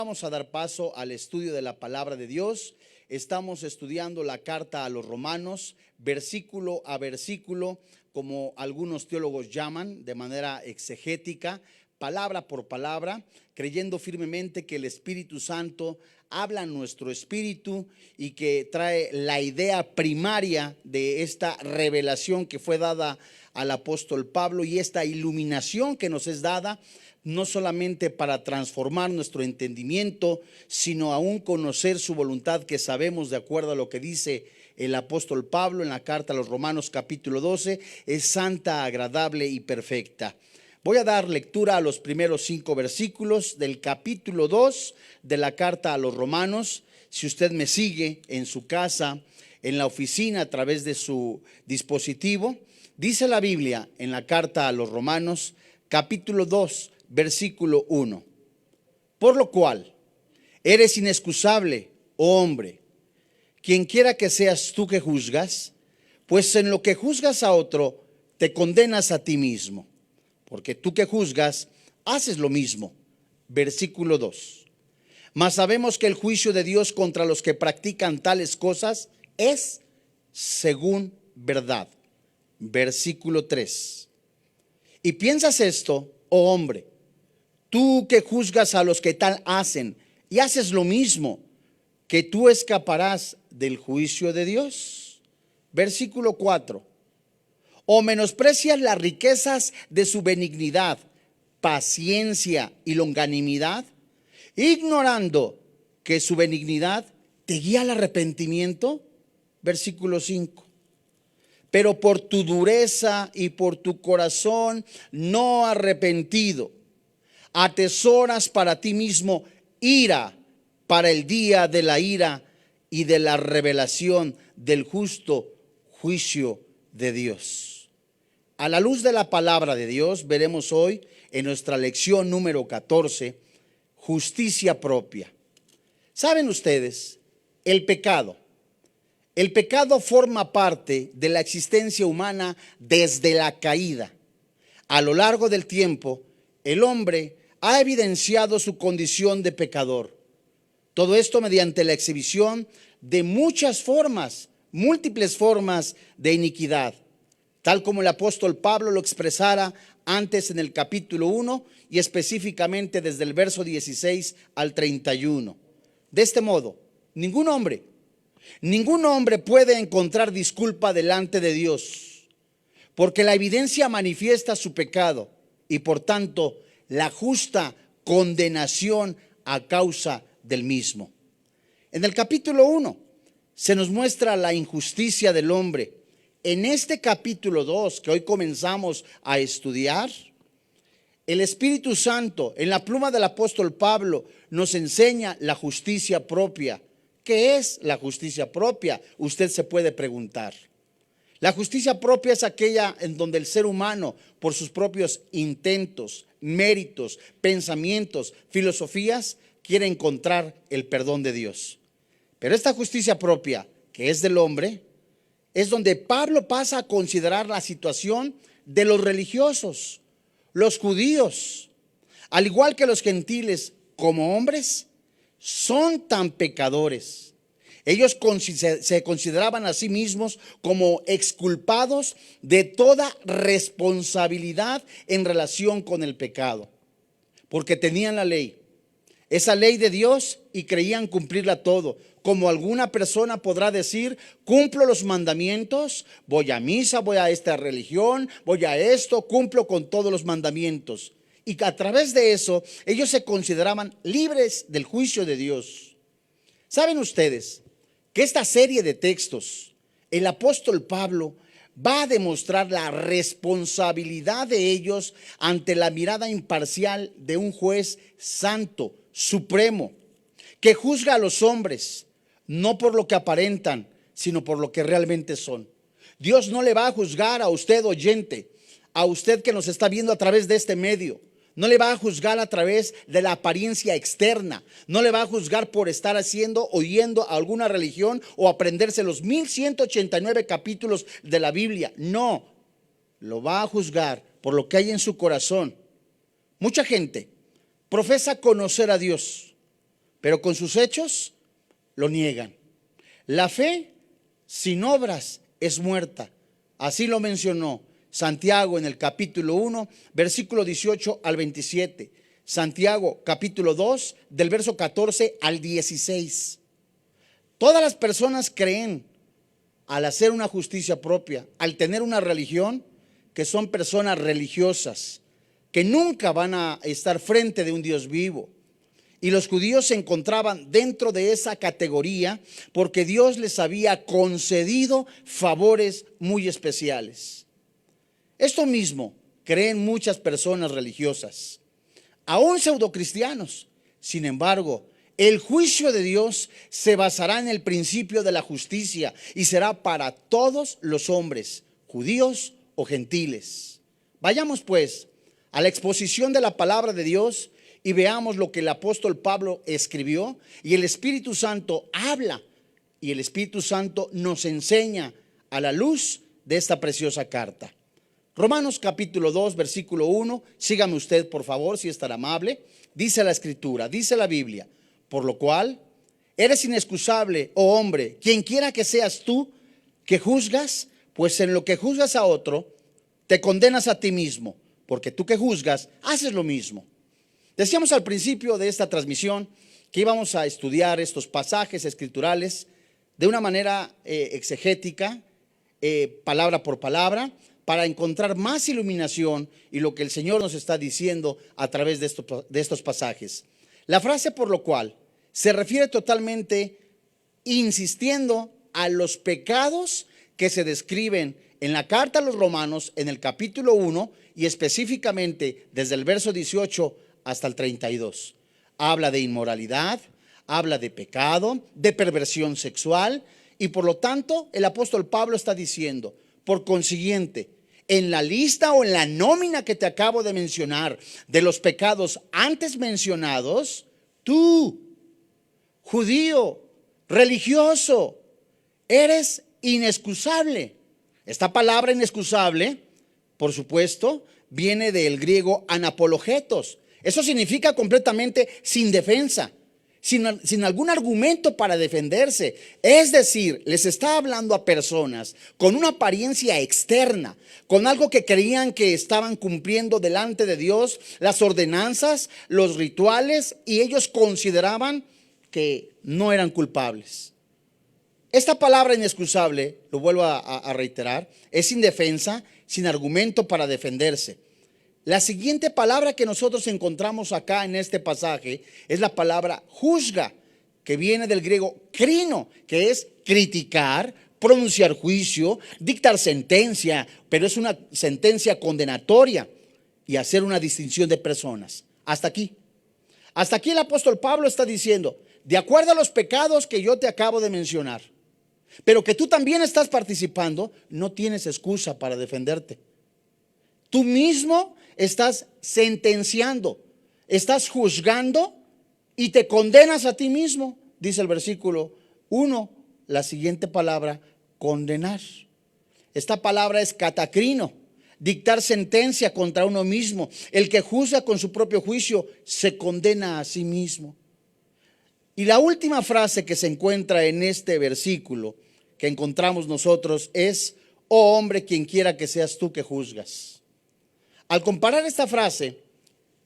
Vamos a dar paso al estudio de la palabra de Dios. Estamos estudiando la carta a los Romanos, versículo a versículo, como algunos teólogos llaman, de manera exegética, palabra por palabra, creyendo firmemente que el Espíritu Santo habla en nuestro espíritu y que trae la idea primaria de esta revelación que fue dada al apóstol Pablo y esta iluminación que nos es dada, no solamente para transformar nuestro entendimiento, sino aún conocer su voluntad, que sabemos, de acuerdo a lo que dice el apóstol Pablo en la carta a los Romanos capítulo 12, es santa, agradable y perfecta. Voy a dar lectura a los primeros 5 versículos del capítulo 2 de la carta a los Romanos. Si usted me sigue en su casa, en la oficina, a través de su dispositivo, dice la Biblia en la carta a los Romanos capítulo 2, versículo 1. Por lo cual, eres inexcusable, oh hombre, quien quiera que seas tú que juzgas, pues en lo que juzgas a otro, te condenas a ti mismo, porque tú que juzgas, haces lo mismo. Versículo 2. Mas sabemos que el juicio de Dios contra los que practican tales cosas es según verdad. Versículo 3. Y piensas esto, oh hombre, tú que juzgas a los que tal hacen y haces lo mismo, que tú escaparás del juicio de Dios. Versículo 4. O menosprecias las riquezas de su benignidad, paciencia y longanimidad, ignorando que su benignidad te guía al arrepentimiento. Versículo 5. Pero por tu dureza y por tu corazón no arrepentido, atesoras para ti mismo ira para el día de la ira y de la revelación del justo juicio de Dios. A la luz de la palabra de Dios, veremos hoy en nuestra lección número 14, justicia propia. ¿Saben ustedes? El pecado forma parte de la existencia humana desde la caída. A lo largo del tiempo, el hombre ha evidenciado su condición de pecador. Todo esto mediante la exhibición de muchas formas, múltiples formas de iniquidad, tal como el apóstol Pablo lo expresara antes en el capítulo 1 y específicamente desde el verso 16 al 31. De este modo, ningún hombre puede encontrar disculpa delante de Dios, porque la evidencia manifiesta su pecado y por tanto la justa condenación a causa del mismo. En el capítulo 1 se nos muestra la injusticia del hombre. En este capítulo 2 que hoy comenzamos a estudiar, el Espíritu Santo, en la pluma del apóstol Pablo, nos enseña la justicia propia. ¿Qué es la justicia propia? Usted se puede preguntar. La justicia propia es aquella en donde el ser humano, por sus propios intentos, méritos, pensamientos, filosofías, quiere encontrar el perdón de Dios. Pero esta justicia propia, que es del hombre, es donde Pablo pasa a considerar la situación de los religiosos, los judíos, al igual que los gentiles como hombres, son tan pecadores. Ellos se consideraban a sí mismos como exculpados de toda responsabilidad en relación con el pecado, porque tenían la ley, esa ley de Dios, y creían cumplirla todo. Como alguna persona podrá decir, cumplo los mandamientos, voy a misa, voy a esta religión, voy a esto, cumplo con todos los mandamientos. Y a través de eso, ellos se consideraban libres del juicio de Dios. ¿Saben ustedes que esta serie de textos, el apóstol Pablo va a demostrar la responsabilidad de ellos ante la mirada imparcial de un juez santo, supremo, que juzga a los hombres, no por lo que aparentan, sino por lo que realmente son? Dios no le va a juzgar a usted, oyente, a usted que nos está viendo a través de este medio. No le va a juzgar a través de la apariencia externa. No le va a juzgar por estar haciendo o yendo a alguna religión o aprenderse los 1189 capítulos de la Biblia. No, lo va a juzgar por lo que hay en su corazón. Mucha gente profesa conocer a Dios, pero con sus hechos lo niegan. La fe sin obras es muerta. Así lo mencionó Santiago en el capítulo 1, versículo 18 al 27. Santiago capítulo 2, del verso 14 al 16. Todas las personas creen, al hacer una justicia propia, al tener una religión, que son personas religiosas, que nunca van a estar frente de un Dios vivo. Y los judíos se encontraban dentro de esa categoría porque Dios les había concedido favores muy especiales. Esto mismo creen muchas personas religiosas, aún pseudocristianos. Sin embargo, el juicio de Dios se basará en el principio de la justicia y será para todos los hombres, judíos o gentiles. Vayamos pues a la exposición de la palabra de Dios y veamos lo que el apóstol Pablo escribió, y el Espíritu Santo habla y el Espíritu Santo nos enseña a la luz de esta preciosa carta. Romanos capítulo 2, versículo 1, sígame usted por favor, si es tan amable. Dice la Escritura, dice la Biblia: por lo cual eres inexcusable, oh hombre, quien quiera que seas tú que juzgas, pues en lo que juzgas a otro, te condenas a ti mismo, porque tú que juzgas, haces lo mismo. Decíamos al principio de esta transmisión que íbamos a estudiar estos pasajes escriturales de una manera exegética, palabra por palabra, para encontrar más iluminación y lo que el Señor nos está diciendo a través de estos pasajes. La frase por lo cual se refiere totalmente insistiendo a los pecados que se describen en la carta a los Romanos en el capítulo 1 y específicamente desde el verso 18 hasta el 32. Habla de inmoralidad, habla de pecado, de perversión sexual, y por lo tanto el apóstol Pablo está diciendo: por consiguiente, en la lista o en la nómina que te acabo de mencionar de los pecados antes mencionados, tú, judío, religioso, eres inexcusable. Esta palabra inexcusable, por supuesto, viene del griego anapologetos. Eso significa completamente sin defensa, sin algún argumento para defenderse. Es decir, les está hablando a personas con una apariencia externa, con algo que creían que estaban cumpliendo delante de Dios, las ordenanzas, los rituales, y ellos consideraban que no eran culpables. Esta palabra inexcusable, lo vuelvo a reiterar, es sin defensa, sin argumento para defenderse. La siguiente palabra que nosotros encontramos acá en este pasaje es la palabra juzga, que viene del griego crino, que es criticar, pronunciar juicio, dictar sentencia, pero es una sentencia condenatoria, y hacer una distinción de personas. Hasta aquí el apóstol Pablo está diciendo: de acuerdo a los pecados que yo te acabo de mencionar, pero que tú también estás participando, no tienes excusa para defenderte. Tú mismo estás sentenciando, estás juzgando y te condenas a ti mismo. Dice el versículo 1, la siguiente palabra: condenar. Esta palabra es catacrino, dictar sentencia contra uno mismo. El que juzga con su propio juicio se condena a sí mismo. Y la última frase que se encuentra en este versículo que encontramos nosotros es: oh hombre, quien quiera que seas tú que juzgas. Al comparar esta frase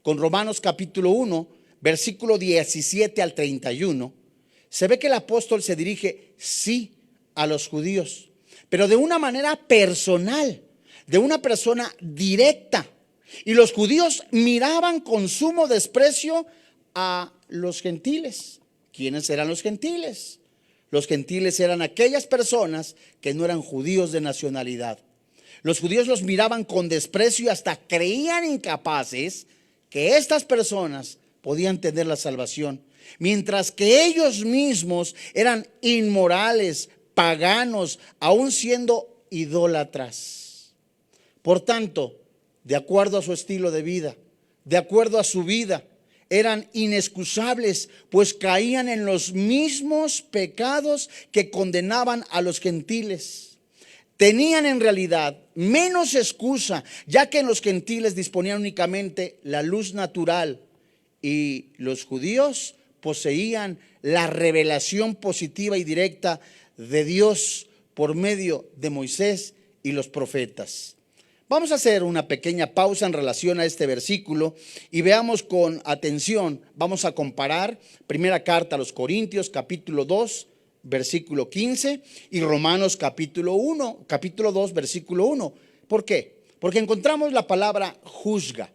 con Romanos capítulo 1, versículo 17 al 31, se ve que el apóstol se dirige sí a los judíos, pero de una manera personal, de una persona directa. Y los judíos miraban con sumo desprecio a los gentiles. ¿Quiénes eran los gentiles? Los gentiles eran aquellas personas que no eran judíos de nacionalidad. Los judíos los miraban con desprecio y hasta creían incapaces que estas personas podían tener la salvación, mientras que ellos mismos eran inmorales, paganos, aún siendo idólatras. Por tanto, de acuerdo a su estilo de vida, de acuerdo a su vida, eran inexcusables, pues caían en los mismos pecados que condenaban a los gentiles. Tenían en realidad menos excusa, ya que en los gentiles disponían únicamente la luz natural y los judíos poseían la revelación positiva y directa de Dios por medio de Moisés y los profetas. Vamos a hacer una pequeña pausa en relación a este versículo y veamos con atención. Vamos a comparar primera carta a los Corintios, capítulo 2, versículo 15, y Romanos capítulo 2, versículo 1. ¿Por qué? Porque encontramos la palabra juzga.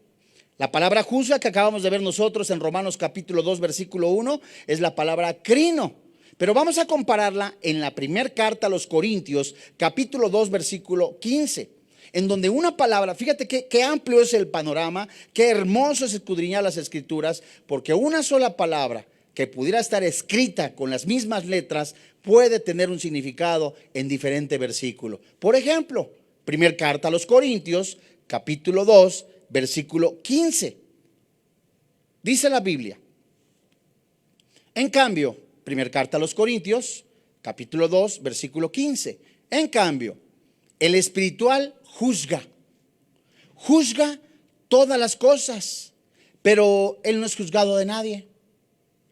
La palabra juzga que acabamos de ver nosotros en Romanos capítulo 2, versículo 1, es la palabra crino. Pero vamos a compararla en la primera carta a los Corintios, capítulo 2, versículo 15. En donde una palabra, fíjate qué amplio es el panorama, qué hermoso es escudriñar las escrituras, porque una sola palabra que pudiera estar escrita con las mismas letras puede tener un significado en diferente versículo. Por ejemplo, primera carta a los Corintios, capítulo 2, versículo 15. Dice la Biblia: en cambio, primera carta a los Corintios, capítulo 2, versículo 15. En cambio, el espiritual juzga todas las cosas, pero él no es juzgado de nadie.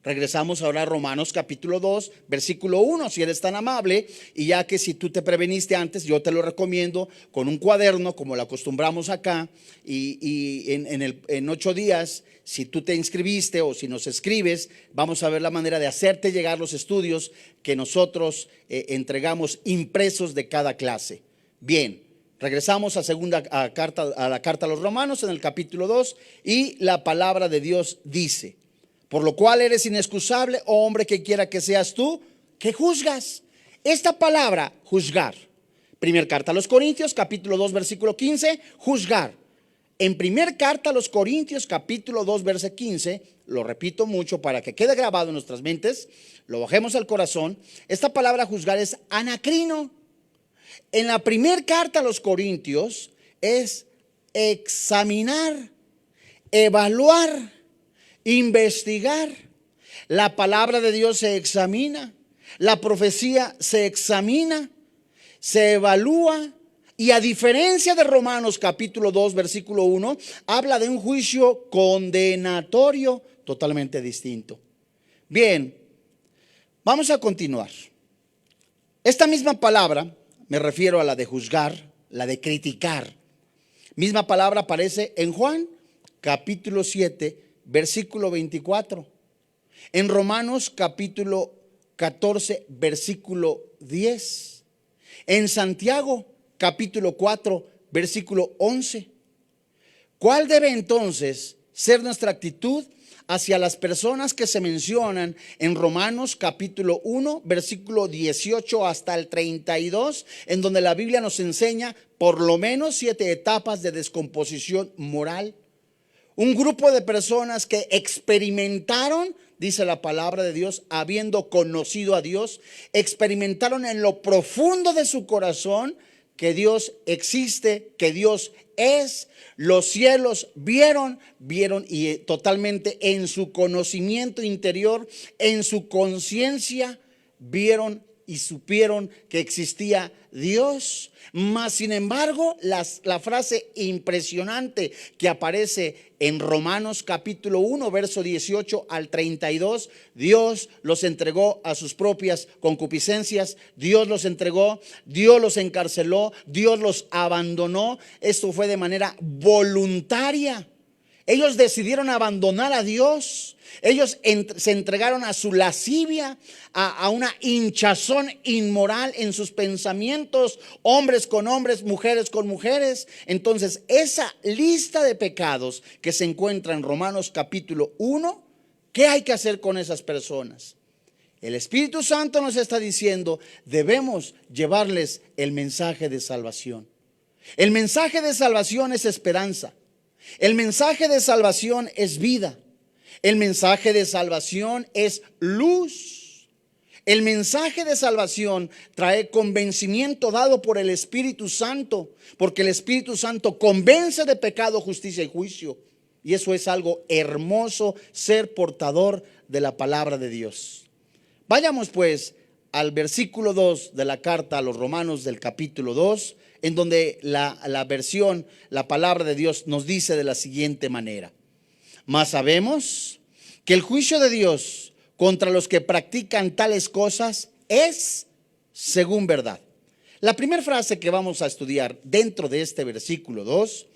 Regresamos ahora a Romanos capítulo 2, versículo 1, si eres tan amable, y ya que si tú te preveniste antes, yo te lo recomiendo con un cuaderno como lo acostumbramos acá, y en 8 días, si tú te inscribiste o si nos escribes, vamos a ver la manera de hacerte llegar los estudios que nosotros entregamos impresos de cada clase. Bien, regresamos a la carta a los Romanos en el capítulo 2, y la palabra de Dios dice: por lo cual eres inexcusable, oh hombre, que quiera que seas tú, que juzgas. Esta palabra, juzgar, primera carta a los Corintios, capítulo 2, versículo 15, juzgar. En primera carta a los Corintios, capítulo 2, verso 15, lo repito mucho para que quede grabado en nuestras mentes, lo bajemos al corazón. Esta palabra juzgar es anacrino. En la primera carta a los Corintios es examinar, evaluar, investigar. La palabra de Dios se examina, la profecía se examina, se evalúa, y a diferencia de Romanos capítulo 2, versículo 1, habla de un juicio condenatorio totalmente distinto. Bien, vamos a continuar. Esta misma palabra, me refiero a la de juzgar, la de criticar, misma palabra aparece en Juan capítulo 7, versículo 24. En Romanos capítulo 14, versículo 10. En Santiago capítulo 4, versículo 11. ¿Cuál debe entonces ser nuestra actitud hacia las personas que se mencionan en Romanos capítulo 1, versículo 18 hasta el 32, en donde la Biblia nos enseña por lo menos 7 etapas de descomposición moral? Un grupo de personas que experimentaron, dice la palabra de Dios, habiendo conocido a Dios, experimentaron en lo profundo de su corazón que Dios existe, que Dios es. Los cielos vieron y totalmente en su conocimiento interior, en su conciencia, vieron y supieron que existía Dios. Mas sin embargo, la frase impresionante que aparece en Romanos capítulo 1, verso 18 al 32, Dios los entregó a sus propias concupiscencias, Dios los entregó, Dios los encarceló, Dios los abandonó. Esto fue de manera voluntaria. Ellos decidieron abandonar a Dios. Ellos se entregaron a su lascivia, a una hinchazón inmoral en sus pensamientos, hombres con hombres, mujeres con mujeres. Entonces, esa lista de pecados que se encuentra en Romanos capítulo 1, ¿qué hay que hacer con esas personas? El Espíritu Santo nos está diciendo, debemos llevarles el mensaje de salvación. El mensaje de salvación es esperanza. El mensaje de salvación es vida. El mensaje de salvación es luz. El mensaje de salvación trae convencimiento dado por el Espíritu Santo, porque el Espíritu Santo convence de pecado, justicia y juicio. Y eso es algo hermoso, ser portador de la palabra de Dios. Vayamos pues al versículo 2 de la carta a los Romanos del capítulo 2, en donde la versión, la palabra de Dios nos dice de la siguiente manera: mas sabemos que el juicio de Dios contra los que practican tales cosas es según verdad. La primera frase que vamos a estudiar dentro de este versículo 2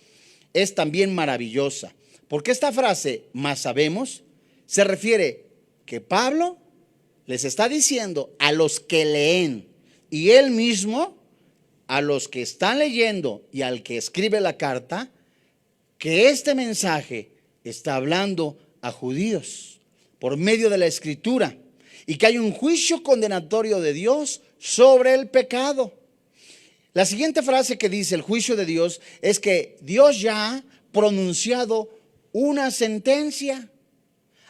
es también maravillosa, porque esta frase, más sabemos, se refiere que Pablo les está diciendo a los que leen y él mismo a los que están leyendo y al que escribe la carta, que este mensaje está hablando a judíos por medio de la escritura y que hay un juicio condenatorio de Dios sobre el pecado. La siguiente frase que dice el juicio de Dios es que Dios ya ha pronunciado una sentencia.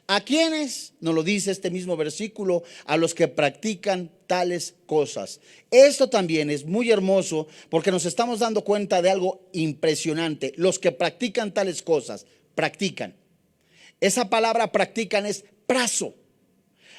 ¿A quiénes? Nos lo dice este mismo versículo: a los que practican tales cosas. Esto también es muy hermoso porque nos estamos dando cuenta de algo impresionante. Los que practican tales cosas, practican. Esa palabra practican es prazo.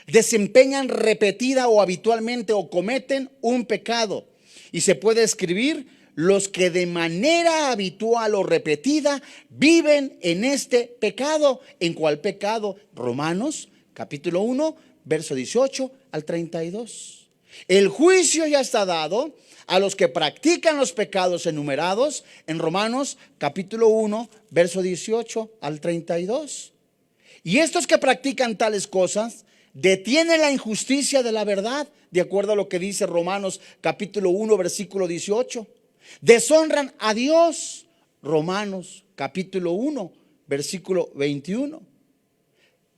Desempeñan repetida o habitualmente o cometen un pecado. Y se puede escribir: los que de manera habitual o repetida viven en este pecado. ¿En cuál pecado? Romanos capítulo 1, verso 18 al 32. El juicio ya está dado a los que practican los pecados enumerados en Romanos capítulo 1, verso 18 al 32. Y estos que practican tales cosas detienen la injusticia de la verdad, de acuerdo a lo que dice Romanos capítulo 1, versículo 18. Deshonran a Dios, Romanos capítulo 1, versículo 21.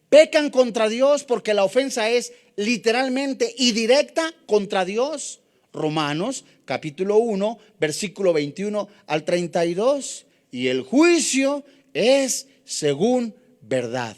Pecan contra Dios porque la ofensa es literalmente y directa contra Dios, Romanos capítulo 1, versículo 21 al 32. Y el juicio es según verdad.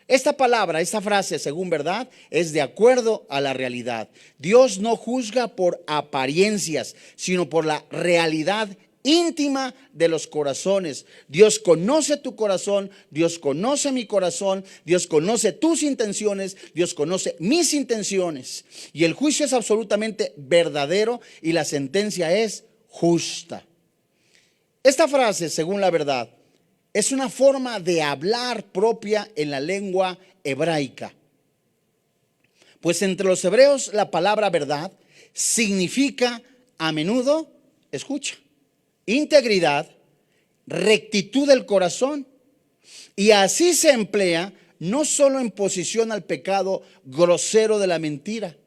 Esta palabra, esta frase, según verdad, es de acuerdo a la realidad. Dios no juzga por apariencias, sino por la realidad íntima de los corazones. Dios conoce tu corazón, Dios conoce mi corazón, Dios conoce tus intenciones, Dios conoce mis intenciones. Y el juicio es absolutamente verdadero y la sentencia es justa. Esta frase, según la verdad, es una forma de hablar propia en la lengua hebraica. Pues entre los hebreos la palabra verdad significa a menudo, escucha, integridad, rectitud del corazón. Y así se emplea no solo en posición al pecado grosero de la mentira,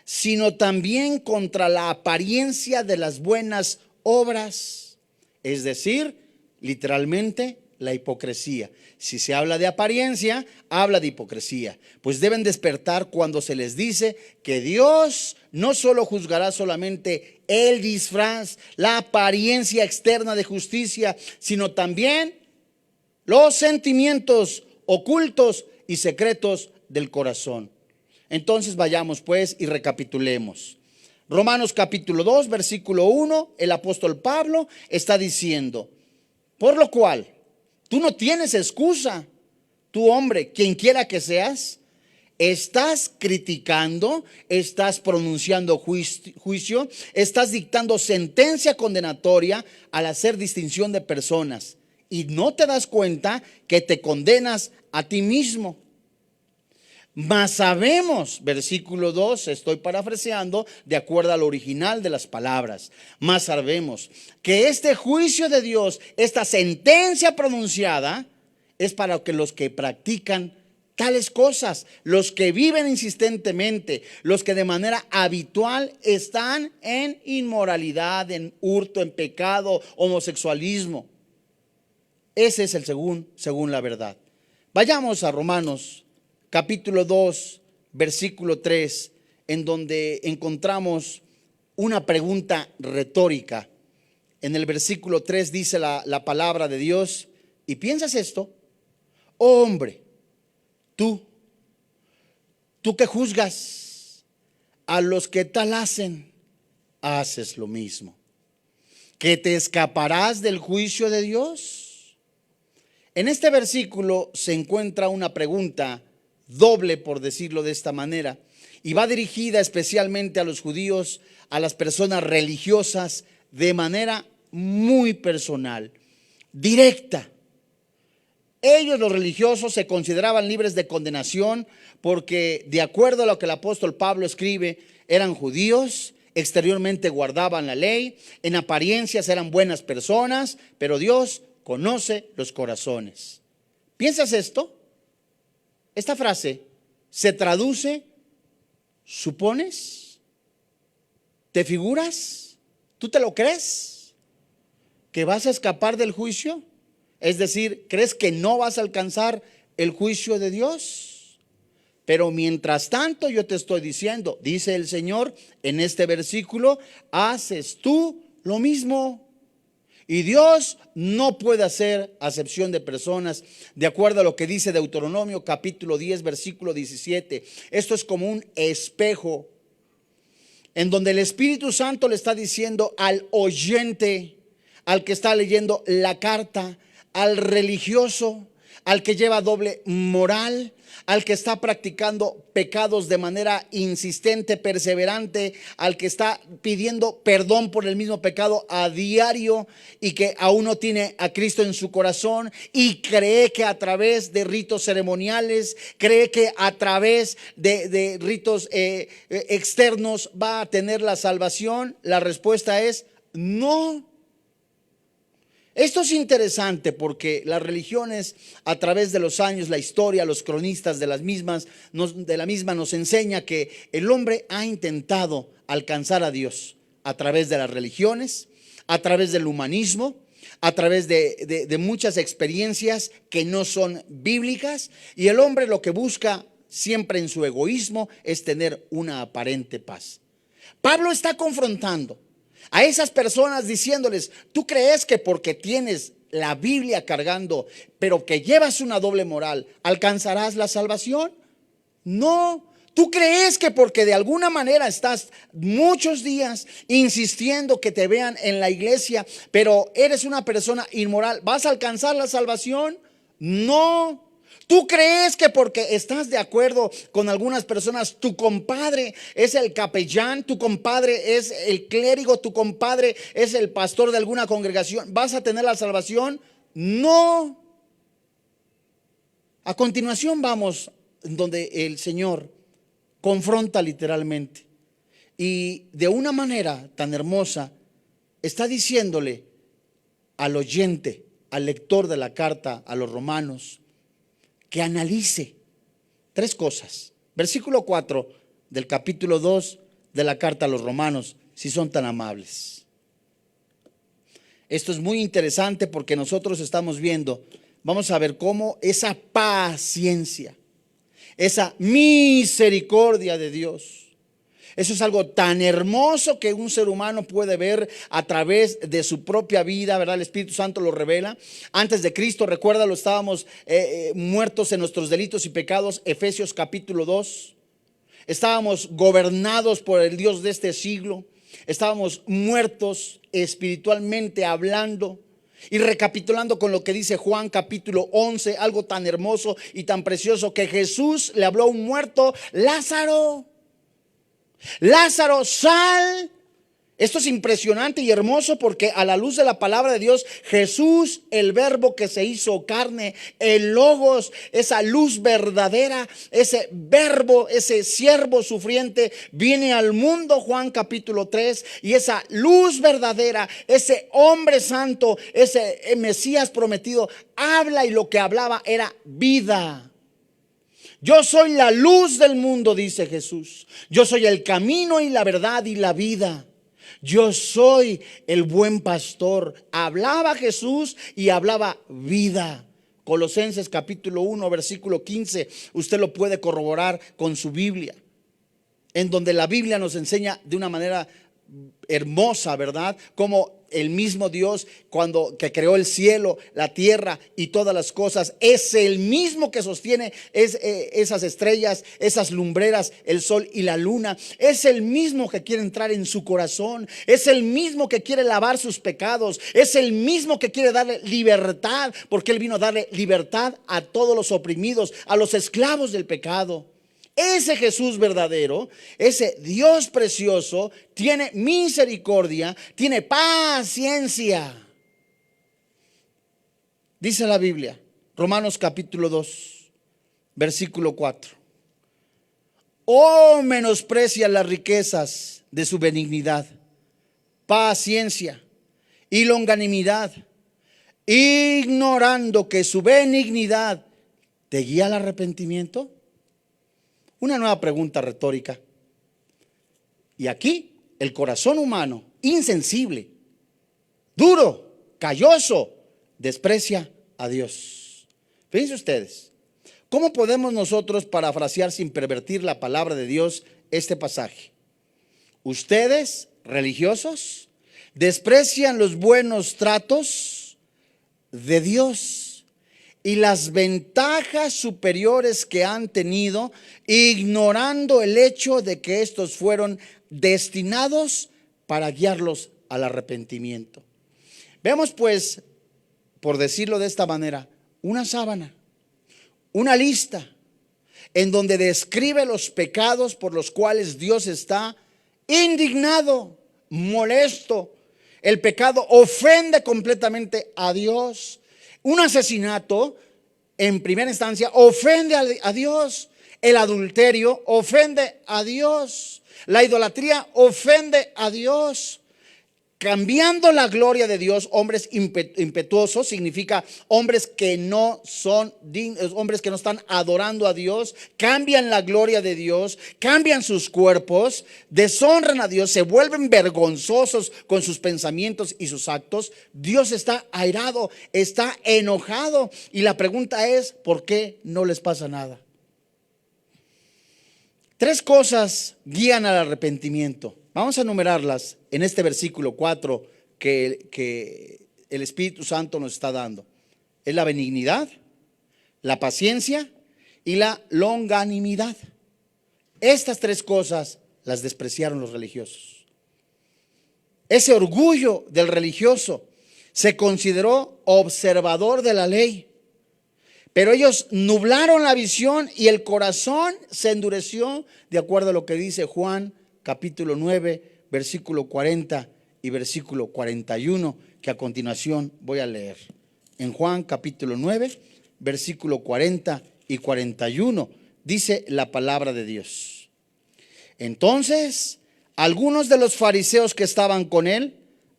sino también contra la apariencia de las buenas obras. Es decir, literalmente, la hipocresía. Si se habla de apariencia, habla de hipocresía. Pues deben despertar cuando se les dice que Dios no solo juzgará solamente el disfraz, la apariencia externa de justicia, sino también los sentimientos ocultos y secretos del corazón. Entonces vayamos pues y recapitulemos. Romanos capítulo 2, versículo 1, el apóstol Pablo está diciendo: por lo cual, tú no tienes excusa, tú hombre, quien quiera que seas, estás criticando, estás pronunciando juicio, estás dictando sentencia condenatoria al hacer distinción de personas y no te das cuenta que te condenas a ti mismo. Mas sabemos, versículo 2, estoy parafraseando de acuerdo al original de las palabras. Mas sabemos que este juicio de Dios, esta sentencia pronunciada, es para que los que practican tales cosas, los que viven insistentemente, los que de manera habitual están en inmoralidad, en hurto, en pecado, homosexualismo. Ese es el según la verdad. Vayamos a Romanos capítulo 2, versículo 3, en donde encontramos una pregunta retórica. En el versículo 3 dice la palabra de Dios, y piensas esto: oh hombre, tú que juzgas a los que tal hacen, haces lo mismo, ¿que te escaparás del juicio de Dios? En este versículo se encuentra una pregunta doble, por decirlo de esta manera, y va dirigida especialmente a los judíos, a las personas religiosas, de manera muy personal, directa. Ellos, los religiosos, se consideraban libres de condenación porque, de acuerdo a lo que el apóstol Pablo escribe, eran judíos, exteriormente guardaban la ley, en apariencias eran buenas personas, pero Dios conoce los corazones. ¿Piensas esto? Esta frase se traduce: ¿supones? ¿Te figuras? ¿Tú te lo crees? ¿Que vas a escapar del juicio? Es decir, ¿crees que no vas a alcanzar el juicio de Dios? Pero mientras tanto yo te estoy diciendo, dice el Señor en este versículo, haces tú lo mismo. Y Dios no puede hacer acepción de personas, de acuerdo a lo que dice Deuteronomio capítulo 10 versículo 17. Esto es como un espejo en donde el Espíritu Santo le está diciendo al oyente, al que está leyendo la carta, al religioso, al que lleva doble moral, al que está practicando pecados de manera insistente, perseverante, al que está pidiendo perdón por el mismo pecado a diario y que aún no tiene a Cristo en su corazón y cree que a través de ritos ceremoniales, cree que a través de ritos externos va a tener la salvación. La respuesta es no. Esto es interesante porque las religiones, a través de los años, la historia, los cronistas de la misma nos enseña que el hombre ha intentado alcanzar a Dios a través de las religiones, a través del humanismo, a través de muchas experiencias que no son bíblicas, y el hombre lo que busca siempre en su egoísmo es tener una aparente paz. Pablo está confrontando a esas personas diciéndoles: ¿tú crees que porque tienes la Biblia cargando, pero que llevas una doble moral, alcanzarás la salvación? No. ¿Tú crees que porque de alguna manera estás muchos días insistiendo que te vean en la iglesia, pero eres una persona inmoral, vas a alcanzar la salvación? No. ¿Tú crees que porque estás de acuerdo con algunas personas, tu compadre es el capellán, tu compadre es el clérigo, tu compadre es el pastor de alguna congregación, vas a tener la salvación? No. A continuación vamos donde el Señor confronta literalmente y de una manera tan hermosa está diciéndole al oyente, al lector de la carta a los romanos, que analice tres cosas. Versículo 4 del capítulo 2 de la carta a los romanos, si son tan amables. Esto es muy interesante porque nosotros estamos viendo, vamos a ver cómo esa paciencia, esa misericordia de Dios, eso es algo tan hermoso que un ser humano puede ver a través de su propia vida, ¿verdad? El Espíritu Santo lo revela. Antes de Cristo, recuérdalo, estábamos muertos en nuestros delitos y pecados, Efesios capítulo 2. Estábamos gobernados por el Dios de este siglo. Estábamos muertos espiritualmente hablando. Y recapitulando con lo que dice Juan capítulo 11, algo tan hermoso y tan precioso, que Jesús le habló a un muerto: Lázaro, Lázaro, sal. Esto es impresionante y hermoso porque a la luz de la palabra de Dios, Jesús, el verbo que se hizo carne, el logos, esa luz verdadera, ese verbo, ese siervo sufriente, viene al mundo, Juan capítulo 3, y esa luz verdadera, ese hombre santo, ese Mesías prometido, habla, y lo que hablaba era vida. Yo soy la luz del mundo, dice Jesús. Yo soy el camino y la verdad y la vida. Yo soy el buen pastor. Hablaba Jesús y hablaba vida. Colosenses capítulo 1 versículo 15. Usted lo puede corroborar con su Biblia, en donde la Biblia nos enseña de una manera hermosa, ¿verdad? Como el mismo Dios, cuando que creó el cielo, la tierra y todas las cosas, es el mismo que sostiene esas estrellas, esas lumbreras, el sol y la luna. Es el mismo que quiere entrar en su corazón. Es el mismo que quiere lavar sus pecados. Es el mismo que quiere darle libertad, porque Él vino a darle libertad a todos los oprimidos, a los esclavos del pecado. Ese Jesús verdadero, ese Dios precioso, tiene misericordia, tiene paciencia. Dice la Biblia Romanos capítulo 2, versículo 4. Oh, menosprecia las riquezas de su benignidad, paciencia y longanimidad, ignorando que su benignidad te guía al arrepentimiento. Una nueva pregunta retórica. Y aquí el corazón humano, insensible, duro, calloso, desprecia a Dios. Fíjense ustedes, ¿cómo podemos nosotros parafrasear sin pervertir la palabra de Dios este pasaje? Ustedes, religiosos, desprecian los buenos tratos de Dios y las ventajas superiores que han tenido, ignorando el hecho de que estos fueron destinados para guiarlos al arrepentimiento. Vemos pues, por decirlo de esta manera, una sábana, una lista en donde describe los pecados por los cuales Dios está indignado, molesto. El pecado ofende completamente a Dios. Un asesinato, en primera instancia, ofende a Dios. El adulterio ofende a Dios. La idolatría ofende a Dios. Cambiando la gloria de Dios, hombres impetuosos significa hombres que no son hombres que no están adorando a Dios, cambian la gloria de Dios, cambian sus cuerpos, deshonran a Dios, se vuelven vergonzosos con sus pensamientos y sus actos. Dios está airado, está enojado, y la pregunta es, ¿por qué no les pasa nada? Tres cosas guían al arrepentimiento. Vamos a enumerarlas en este versículo 4 que el Espíritu Santo nos está dando. Es la benignidad, la paciencia y la longanimidad. Estas tres cosas las despreciaron los religiosos. Ese orgullo del religioso se consideró observador de la ley, pero ellos nublaron la visión y el corazón se endureció, de acuerdo a lo que dice Juan capítulo 9, versículo 40 y versículo 41, que a continuación voy a leer. En Juan capítulo 9, versículo 40 y 41, dice la palabra de Dios. Entonces, algunos de los fariseos que estaban con él,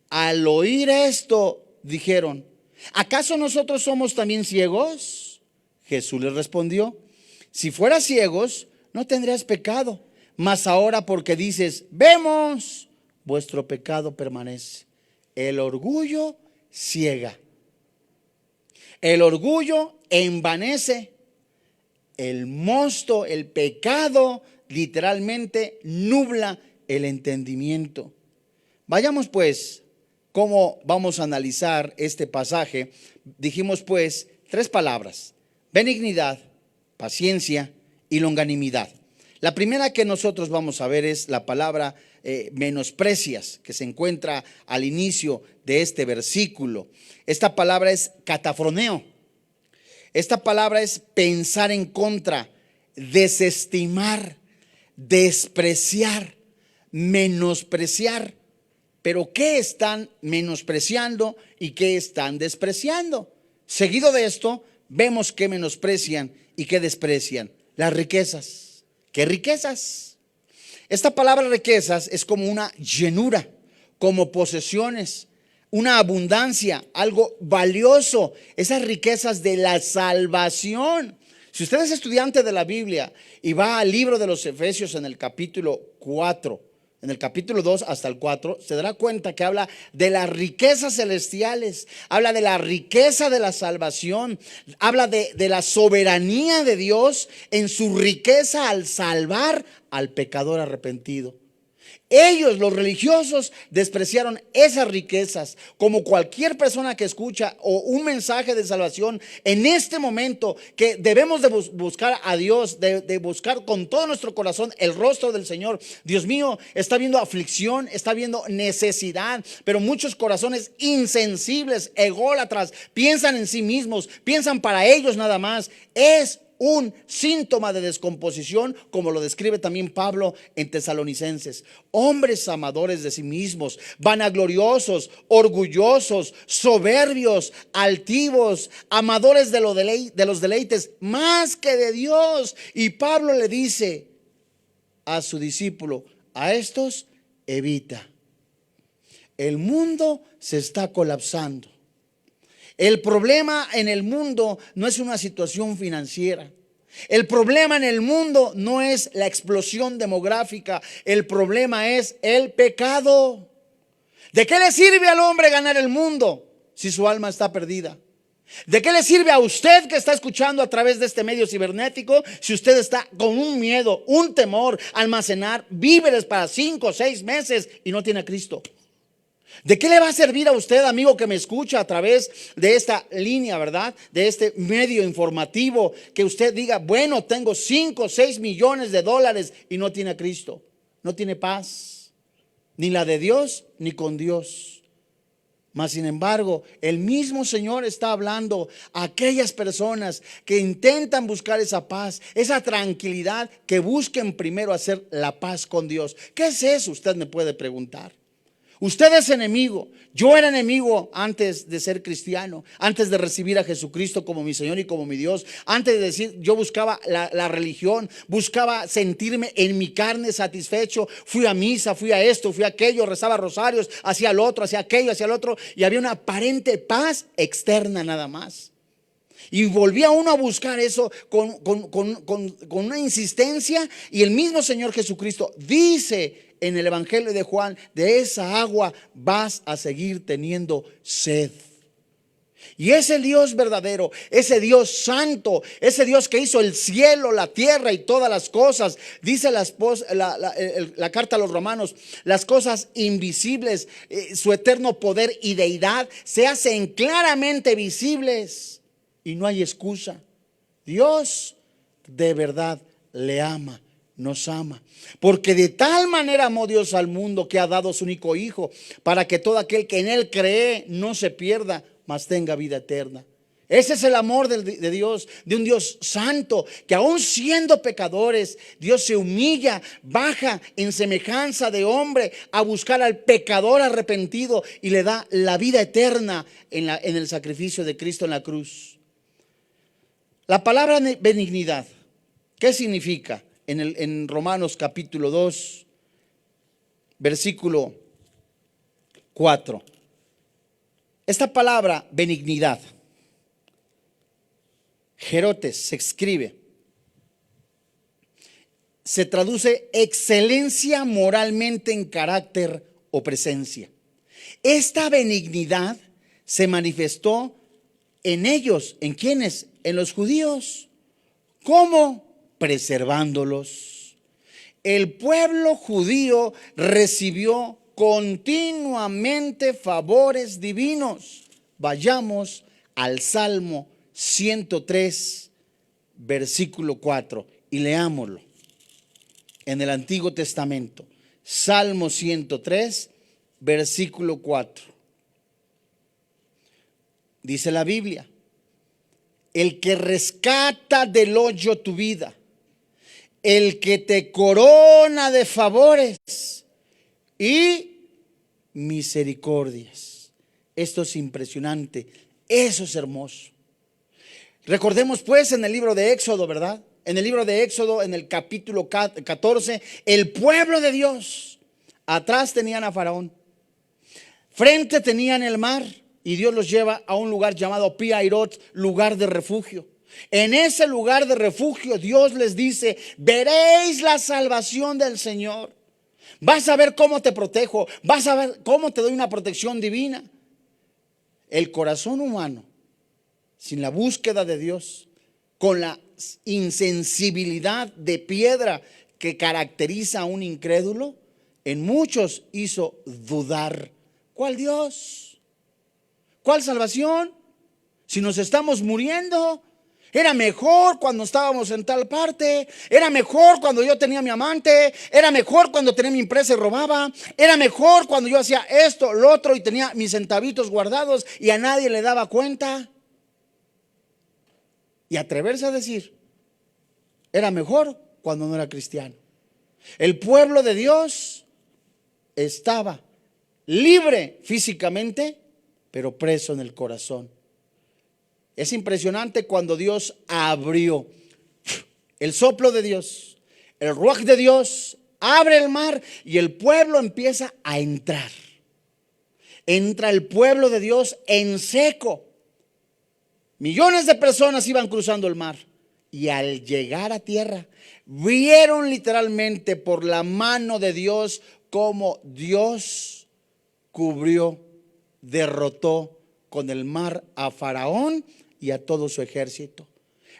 al oír esto, dijeron: ¿acaso nosotros somos también ciegos? Jesús les respondió: si fueras ciegos, no tendrías pecado. Mas ahora, porque dices, vemos, vuestro pecado permanece. El orgullo ciega. El orgullo envanece. El mosto, el pecado, literalmente nubla el entendimiento. Vayamos pues, ¿cómo vamos a analizar este pasaje? Dijimos pues tres palabras: benignidad, paciencia y longanimidad. La primera que nosotros vamos a ver es la palabra menosprecias, que se encuentra al inicio de este versículo. Esta palabra es catafroneo. Esta palabra es pensar en contra, desestimar, despreciar, menospreciar. Pero ¿qué están menospreciando y qué están despreciando? Seguido de esto, vemos que menosprecian y que desprecian. Las riquezas. ¿Qué riquezas? Esta palabra riquezas es como una llenura, como posesiones, una abundancia, algo valioso. Esas riquezas de la salvación. Si usted es estudiante de la Biblia y va al libro de los Efesios en el capítulo 4, en el capítulo 2 hasta el 4, se dará cuenta que habla de las riquezas celestiales, habla de la riqueza de la salvación, habla de la soberanía de Dios en su riqueza al salvar al pecador arrepentido. Ellos, los religiosos, despreciaron esas riquezas. Como cualquier persona que escucha o un mensaje de salvación en este momento, que debemos de buscar a Dios, de buscar con todo nuestro corazón el rostro del Señor. Dios mío, está viendo aflicción, está viendo necesidad, pero muchos corazones insensibles, ególatras, piensan en sí mismos, piensan para ellos nada más. Es un síntoma de descomposición, como lo describe también Pablo en Tesalonicenses. Hombres amadores de sí mismos, vanagloriosos, orgullosos, soberbios, altivos, amadores de los deleites más que de Dios. Y Pablo le dice a su discípulo: a estos evita. El mundo se está colapsando. El problema en el mundo no es una situación financiera. El problema en el mundo no es la explosión demográfica. El problema es el pecado. ¿De qué le sirve al hombre ganar el mundo si su alma está perdida? ¿De qué le sirve a usted que está escuchando a través de este medio cibernético si usted está con un miedo, un temor, almacenar víveres para 5 o 6 meses y no tiene a Cristo? ¿De qué le va a servir a usted, amigo, que me escucha a través de esta línea, verdad? De este medio informativo, que usted diga: bueno, tengo 5 o 6 millones de dólares y no tiene a Cristo, no tiene paz, ni la de Dios ni con Dios. Mas sin embargo, el mismo Señor está hablando a aquellas personas que intentan buscar esa paz, esa tranquilidad, que busquen primero hacer la paz con Dios. ¿Qué es eso? Usted me puede preguntar. Usted es enemigo. Yo era enemigo antes de ser cristiano, antes de recibir a Jesucristo como mi Señor y como mi Dios. Antes de decir, yo buscaba la religión, buscaba sentirme en mi carne satisfecho. Fui a misa, fui a esto, fui a aquello, rezaba rosarios, hacía lo otro, hacía aquello, hacía lo otro, y había una aparente paz externa nada más. Y volvía uno a buscar eso con una insistencia. Y el mismo Señor Jesucristo dice en el Evangelio de Juan: de esa agua vas a seguir teniendo sed. Y ese Dios verdadero, ese Dios santo, ese Dios que hizo el cielo, la tierra y todas las cosas, dice la carta a los Romanos: las cosas invisibles, su eterno poder y deidad se hacen claramente visibles. Y no hay excusa. Dios de verdad le ama, nos ama. Porque de tal manera amó Dios al mundo, que ha dado su único Hijo, para que todo aquel que en Él cree no se pierda, mas tenga vida eterna. Ese es el amor de Dios, de un Dios santo, que aún siendo pecadores, Dios se humilla, baja en semejanza de hombre a buscar al pecador arrepentido y le da la vida eterna en el sacrificio de Cristo en la cruz. La palabra benignidad, ¿qué significa? En Romanos capítulo 2, versículo 4. Esta palabra benignidad, gerotes, se escribe, se traduce excelencia moralmente en carácter o presencia. Esta benignidad se manifestó en ellos. ¿En quiénes? En los judíos. ¿Cómo? Preservándolos. El pueblo judío recibió continuamente favores divinos. Vayamos al Salmo 103, versículo 4, y leámoslo. En el Antiguo Testamento, Salmo 103, versículo 4. Dice la Biblia: el que rescata del hoyo tu vida, el que te corona de favores y misericordias. Esto es impresionante, eso es hermoso. Recordemos pues en el libro de Éxodo, ¿verdad? En el libro de Éxodo, en el capítulo 14, el pueblo de Dios, atrás tenían a Faraón, frente tenían el mar, y Dios los lleva a un lugar llamado Pi-Hairot, lugar de refugio. En ese lugar de refugio Dios les dice: veréis la salvación del Señor. Vas a ver cómo te protejo, vas a ver cómo te doy una protección divina. El corazón humano, sin la búsqueda de Dios, con la insensibilidad de piedra que caracteriza a un incrédulo, en muchos hizo dudar. ¿Cuál Dios? ¿Cuál salvación? Si nos estamos muriendo. Era mejor cuando estábamos en tal parte. Era mejor cuando yo tenía mi amante. Era mejor cuando tenía mi empresa y robaba. Era mejor cuando yo hacía esto, lo otro y tenía mis centavitos guardados y a nadie le daba cuenta. Y atreverse a decir era mejor cuando no era cristiano. El pueblo de Dios estaba libre físicamente, pero preso en el corazón. Es impresionante cuando Dios abrió el soplo de Dios, el ruaj de Dios, abre el mar y el pueblo empieza a entrar. Entra el pueblo de Dios en seco. Millones de personas iban cruzando el mar y al llegar a tierra vieron literalmente por la mano de Dios cómo Dios cubrió, derrotó con el mar a Faraón y a todo su ejército.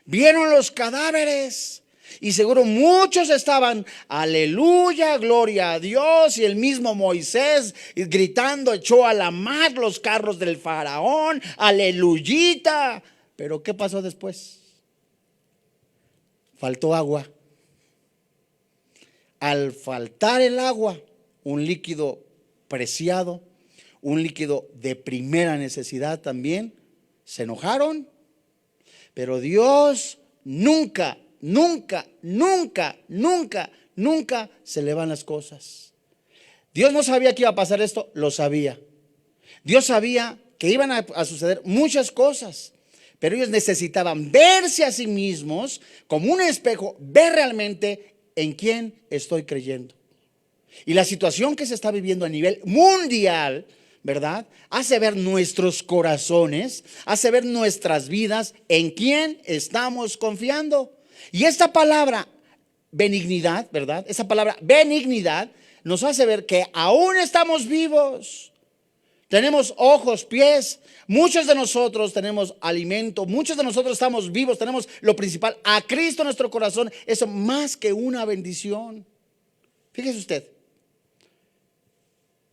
Vieron los cadáveres y seguro muchos estaban, aleluya, gloria a Dios, y el mismo Moisés gritando echó a la mar los carros del faraón, aleluyita. Pero ¿qué pasó después? Faltó agua. Al faltar el agua, un líquido preciado, un líquido de primera necesidad también, se enojaron. Pero Dios nunca se le van las cosas. Dios no sabía que iba a pasar esto, lo sabía. Dios sabía que iban a suceder muchas cosas, pero ellos necesitaban verse a sí mismos como un espejo, ver realmente en quién estoy creyendo. Y la situación que se está viviendo a nivel mundial, ¿verdad?, hace ver nuestros corazones, hace ver nuestras vidas en quién estamos confiando. Y esta palabra benignidad, ¿verdad?, esa palabra benignidad nos hace ver que aún estamos vivos. Tenemos ojos, pies, muchos de nosotros tenemos alimento, muchos de nosotros estamos vivos, tenemos lo principal, a Cristo en nuestro corazón. Eso más que una bendición. Fíjese usted.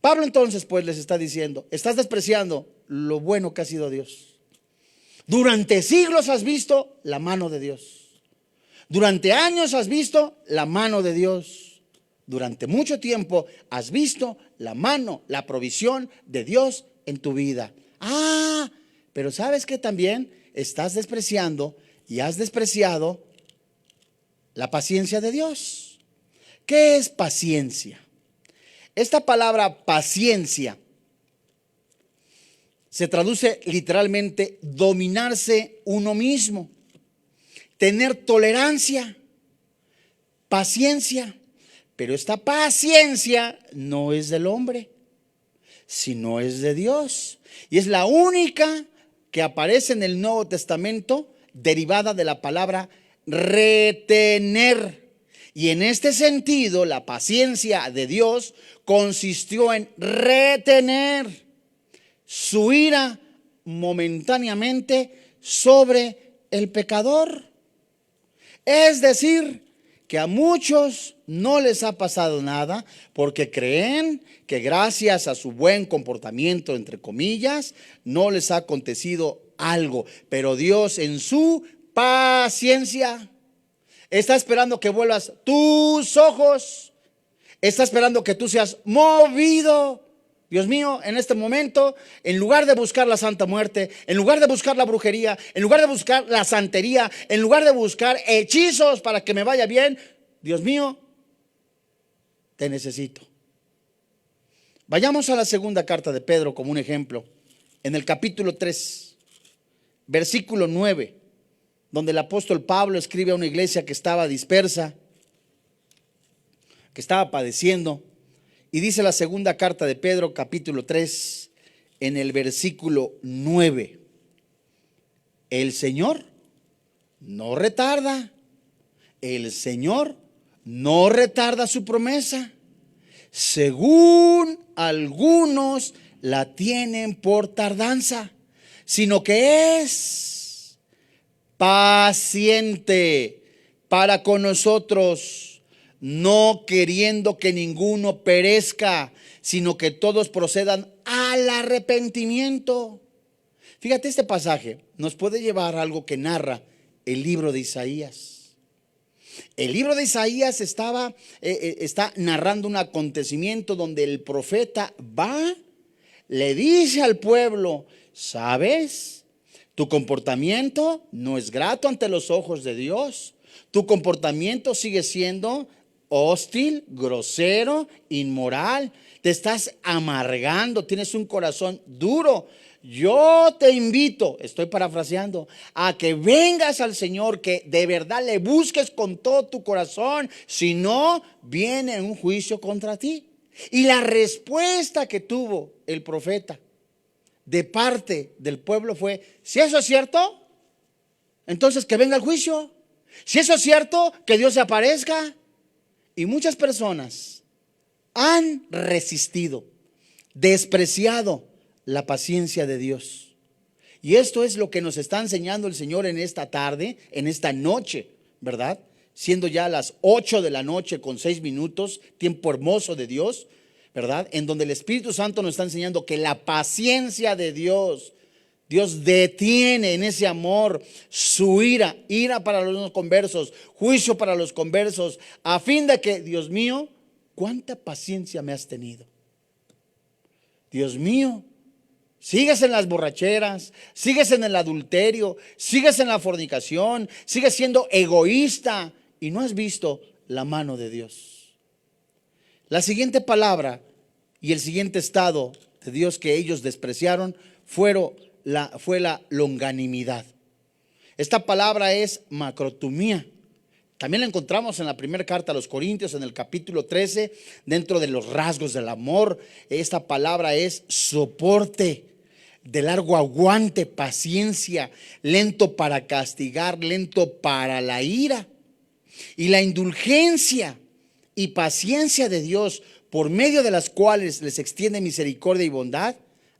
Pablo entonces pues les está diciendo, estás despreciando lo bueno que ha sido Dios. Durante siglos has visto la mano de Dios. Durante años has visto la mano de Dios. Durante mucho tiempo has visto la mano, la provisión de Dios en tu vida. Pero ¿sabes qué? También estás despreciando y has despreciado la paciencia de Dios. ¿Qué es paciencia? Esta palabra paciencia se traduce literalmente dominarse uno mismo, tener tolerancia, paciencia. Pero esta paciencia no es del hombre, sino es de Dios. Y es la única que aparece en el Nuevo Testamento derivada de la palabra retener. Y en este sentido, la paciencia de Dios consistió en retener su ira momentáneamente sobre el pecador. Es decir, que a muchos no les ha pasado nada porque creen que gracias a su buen comportamiento, entre comillas, no les ha acontecido algo. Pero Dios en su paciencia está esperando que vuelvas tus ojos, está esperando que tú seas movido. Dios mío, en este momento, en lugar de buscar la santa muerte, en lugar de buscar la brujería, en lugar de buscar la santería, en lugar de buscar hechizos para que me vaya bien, Dios mío, te necesito. Vayamos a la segunda carta de Pedro como un ejemplo. En el capítulo 3, versículo 9, donde el apóstol Pablo escribe a una iglesia que estaba dispersa, que estaba padeciendo. Y dice la segunda carta de Pedro, capítulo 3, en el versículo 9: el Señor no retarda, el Señor no retarda su promesa, según algunos la tienen por tardanza, sino que es paciente para con nosotros, no queriendo que ninguno perezca, sino que todos procedan al arrepentimiento. Fíjate, este pasaje nos puede llevar a algo que narra el libro de Isaías. El libro de Isaías está narrando un acontecimiento donde el profeta va, le dice al pueblo: ¿sabes? Tu comportamiento no es grato ante los ojos de Dios. Tu comportamiento sigue siendo hostil, grosero, inmoral. Te estás amargando, tienes un corazón duro. Yo te invito, estoy parafraseando, a que vengas al Señor, que de verdad le busques con todo tu corazón. Si no, viene un juicio contra ti. Y la respuesta que tuvo el profeta de parte del pueblo fue: si eso es cierto, entonces que venga el juicio. Si eso es cierto, que Dios se aparezca. Y muchas personas han resistido, despreciado la paciencia de Dios. Y esto es lo que nos está enseñando el Señor en esta tarde, en esta noche, ¿verdad? Siendo ya las 8 de la noche con 6 minutos, tiempo hermoso de Dios, ¿verdad? En donde el Espíritu Santo nos está enseñando que la paciencia de Dios, Dios detiene en ese amor su ira para los no conversos, juicio para los conversos, a fin de que, Dios mío, ¿cuánta paciencia me has tenido? Dios mío, sigues en las borracheras, sigues en el adulterio, sigues en la fornicación, sigues siendo egoísta y no has visto la mano de Dios. La siguiente palabra y el siguiente estado de Dios que ellos despreciaron fue la longanimidad. Esta palabra es macrotumía. También la encontramos en la primera carta a los Corintios, en el capítulo 13, dentro de los rasgos del amor. Esta palabra es soporte, de largo aguante, paciencia, lento para castigar, lento para la ira. Y la indulgencia y paciencia de Dios, por medio de las cuales les extiende misericordia y bondad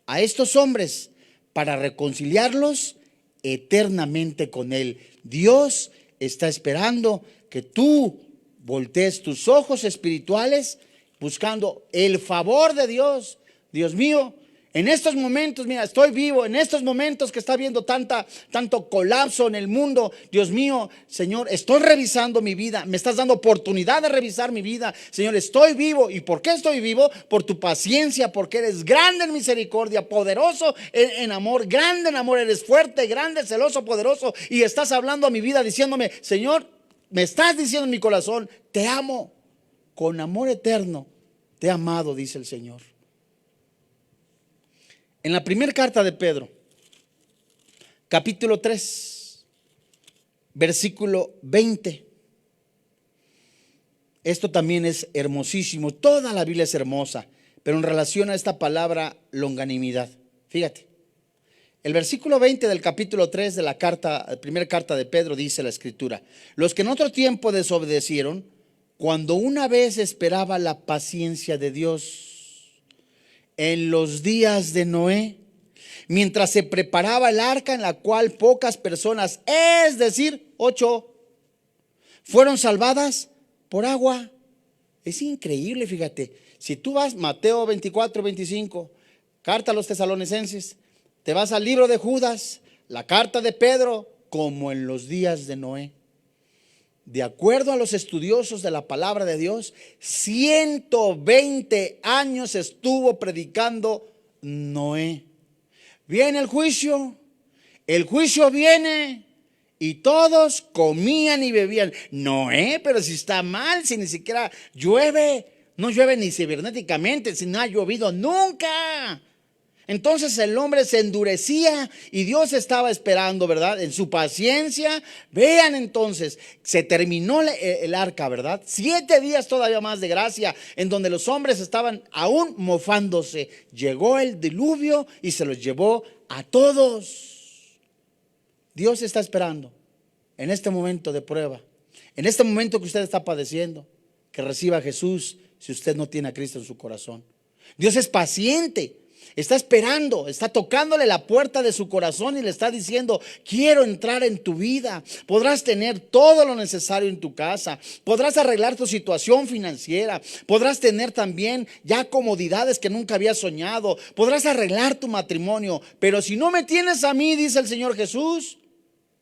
a estos hombres, para reconciliarlos eternamente con Él. Dios está esperando que tú voltees tus ojos espirituales buscando el favor de Dios. Dios mío, en estos momentos, mira, estoy vivo, en estos momentos que está habiendo tanto colapso en el mundo. Dios mío, Señor, estoy revisando mi vida, me estás dando oportunidad de revisar mi vida. Señor, estoy vivo. ¿Y por qué estoy vivo? Por tu paciencia, porque eres grande en misericordia, poderoso en amor, grande en amor, eres fuerte, grande, celoso, poderoso. Y estás hablando a mi vida diciéndome: Señor, me estás diciendo en mi corazón, te amo, con amor eterno te he amado, dice el Señor. En la primera carta de Pedro, capítulo 3, versículo 20. Esto también es hermosísimo. Toda la Biblia es hermosa, pero en relación a esta palabra longanimidad, fíjate. El versículo 20 del capítulo 3 de la primera carta de Pedro dice la Escritura: los que en otro tiempo desobedecieron, cuando una vez esperaba la paciencia de Dios, en los días de Noé, mientras se preparaba el arca, en la cual pocas personas, es decir, 8, fueron salvadas por agua. Es increíble, fíjate. Si tú vas Mateo 24, 25, carta a los tesalonicenses, te vas al libro de Judas, la carta de Pedro, como en los días de Noé. De acuerdo a los estudiosos de la palabra de Dios, 120 años estuvo predicando Noé. Viene el juicio viene y todos comían y bebían. Noé, pero si está mal, si ni siquiera llueve, no llueve ni cibernéticamente, si no ha llovido nunca. Entonces el hombre se endurecía y Dios estaba esperando, ¿verdad? En su paciencia. Vean entonces, se terminó el arca, ¿verdad? 7 días todavía más de gracia, en donde los hombres estaban aún mofándose. Llegó el diluvio y se los llevó a todos. Dios está esperando en este momento de prueba, en este momento que usted está padeciendo, que reciba a Jesús si usted no tiene a Cristo en su corazón. Dios es paciente. Está esperando, está tocándole la puerta de su corazón y le está diciendo: quiero entrar en tu vida. Podrás tener todo lo necesario en tu casa, podrás arreglar tu situación financiera, podrás tener también ya comodidades que nunca habías soñado, podrás arreglar tu matrimonio, pero si no me tienes a mí, dice el Señor Jesús,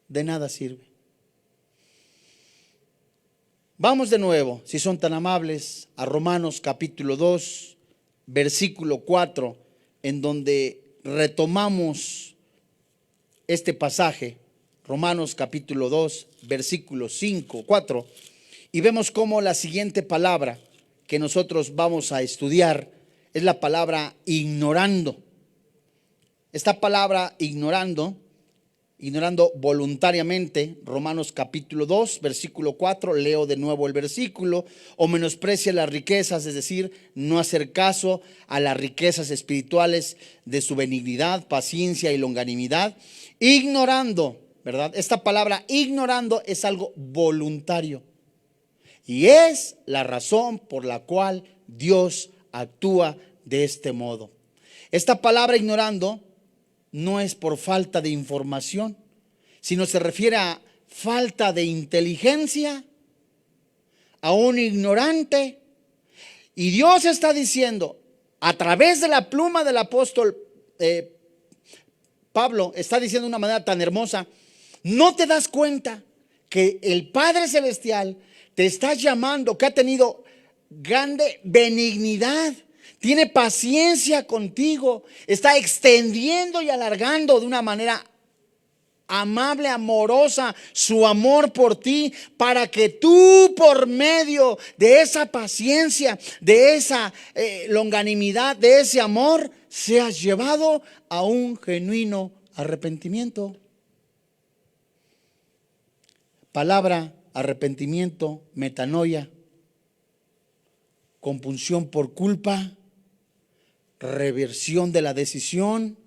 de nada sirve. Vamos de nuevo, si son tan amables, a Romanos capítulo 2, versículo 4, en donde retomamos este pasaje Romanos capítulo 2, versículos 5, 4, y vemos cómo la siguiente palabra que nosotros vamos a estudiar es la palabra ignorando. Esta palabra ignorando voluntariamente, Romanos capítulo 2, versículo 4, leo de nuevo el versículo: o menosprecia las riquezas, es decir, no hacer caso a las riquezas espirituales de su benignidad, paciencia y longanimidad, ignorando, ¿verdad? Esta palabra ignorando es algo voluntario y es la razón por la cual Dios actúa de este modo. Esta palabra ignorando no es por falta de información, sino se refiere a falta de inteligencia, a un ignorante. Y Dios está diciendo, a través de la pluma del apóstol Pablo, está diciendo de una manera tan hermosa: ¿no te das cuenta que el Padre Celestial te está llamando, que ha tenido grande benignidad, tiene paciencia contigo, está extendiendo y alargando de una manera amable, amorosa, su amor por ti, para que tú, por medio de esa paciencia, de esa longanimidad, de ese amor, seas llevado a un genuino arrepentimiento? Palabra arrepentimiento, metanoia, compunción por culpa, reversión de la decisión,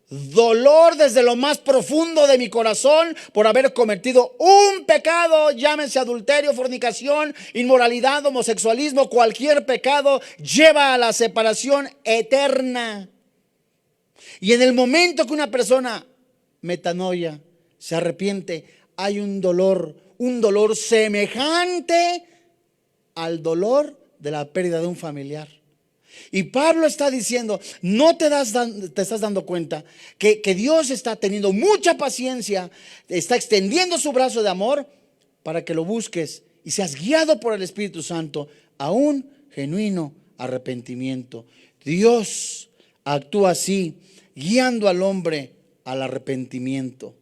dolor desde lo más profundo de mi corazón por haber cometido un pecado, llámese adulterio, fornicación, inmoralidad, homosexualismo. Cualquier pecado lleva a la separación eterna. Y en el momento que una persona metanoia, se arrepiente, hay un dolor semejante al dolor de la pérdida de un familiar. Y Pablo está diciendo, no te estás dando cuenta que Dios está teniendo mucha paciencia, está extendiendo su brazo de amor para que lo busques y seas guiado por el Espíritu Santo a un genuino arrepentimiento. Dios actúa así, guiando al hombre al arrepentimiento.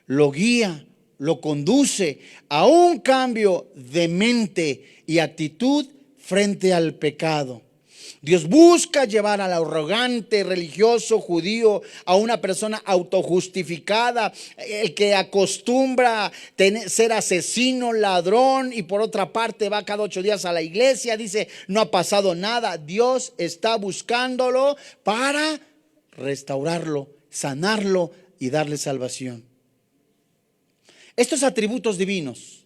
Lo guía, lo conduce a un cambio de mente y actitud frente al pecado. Dios busca llevar al arrogante religioso judío a una persona autojustificada, el que acostumbra ser asesino, ladrón, y por otra parte va cada 8 días a la iglesia, dice no ha pasado nada. Dios está buscándolo para restaurarlo, sanarlo y darle salvación. Estos atributos divinos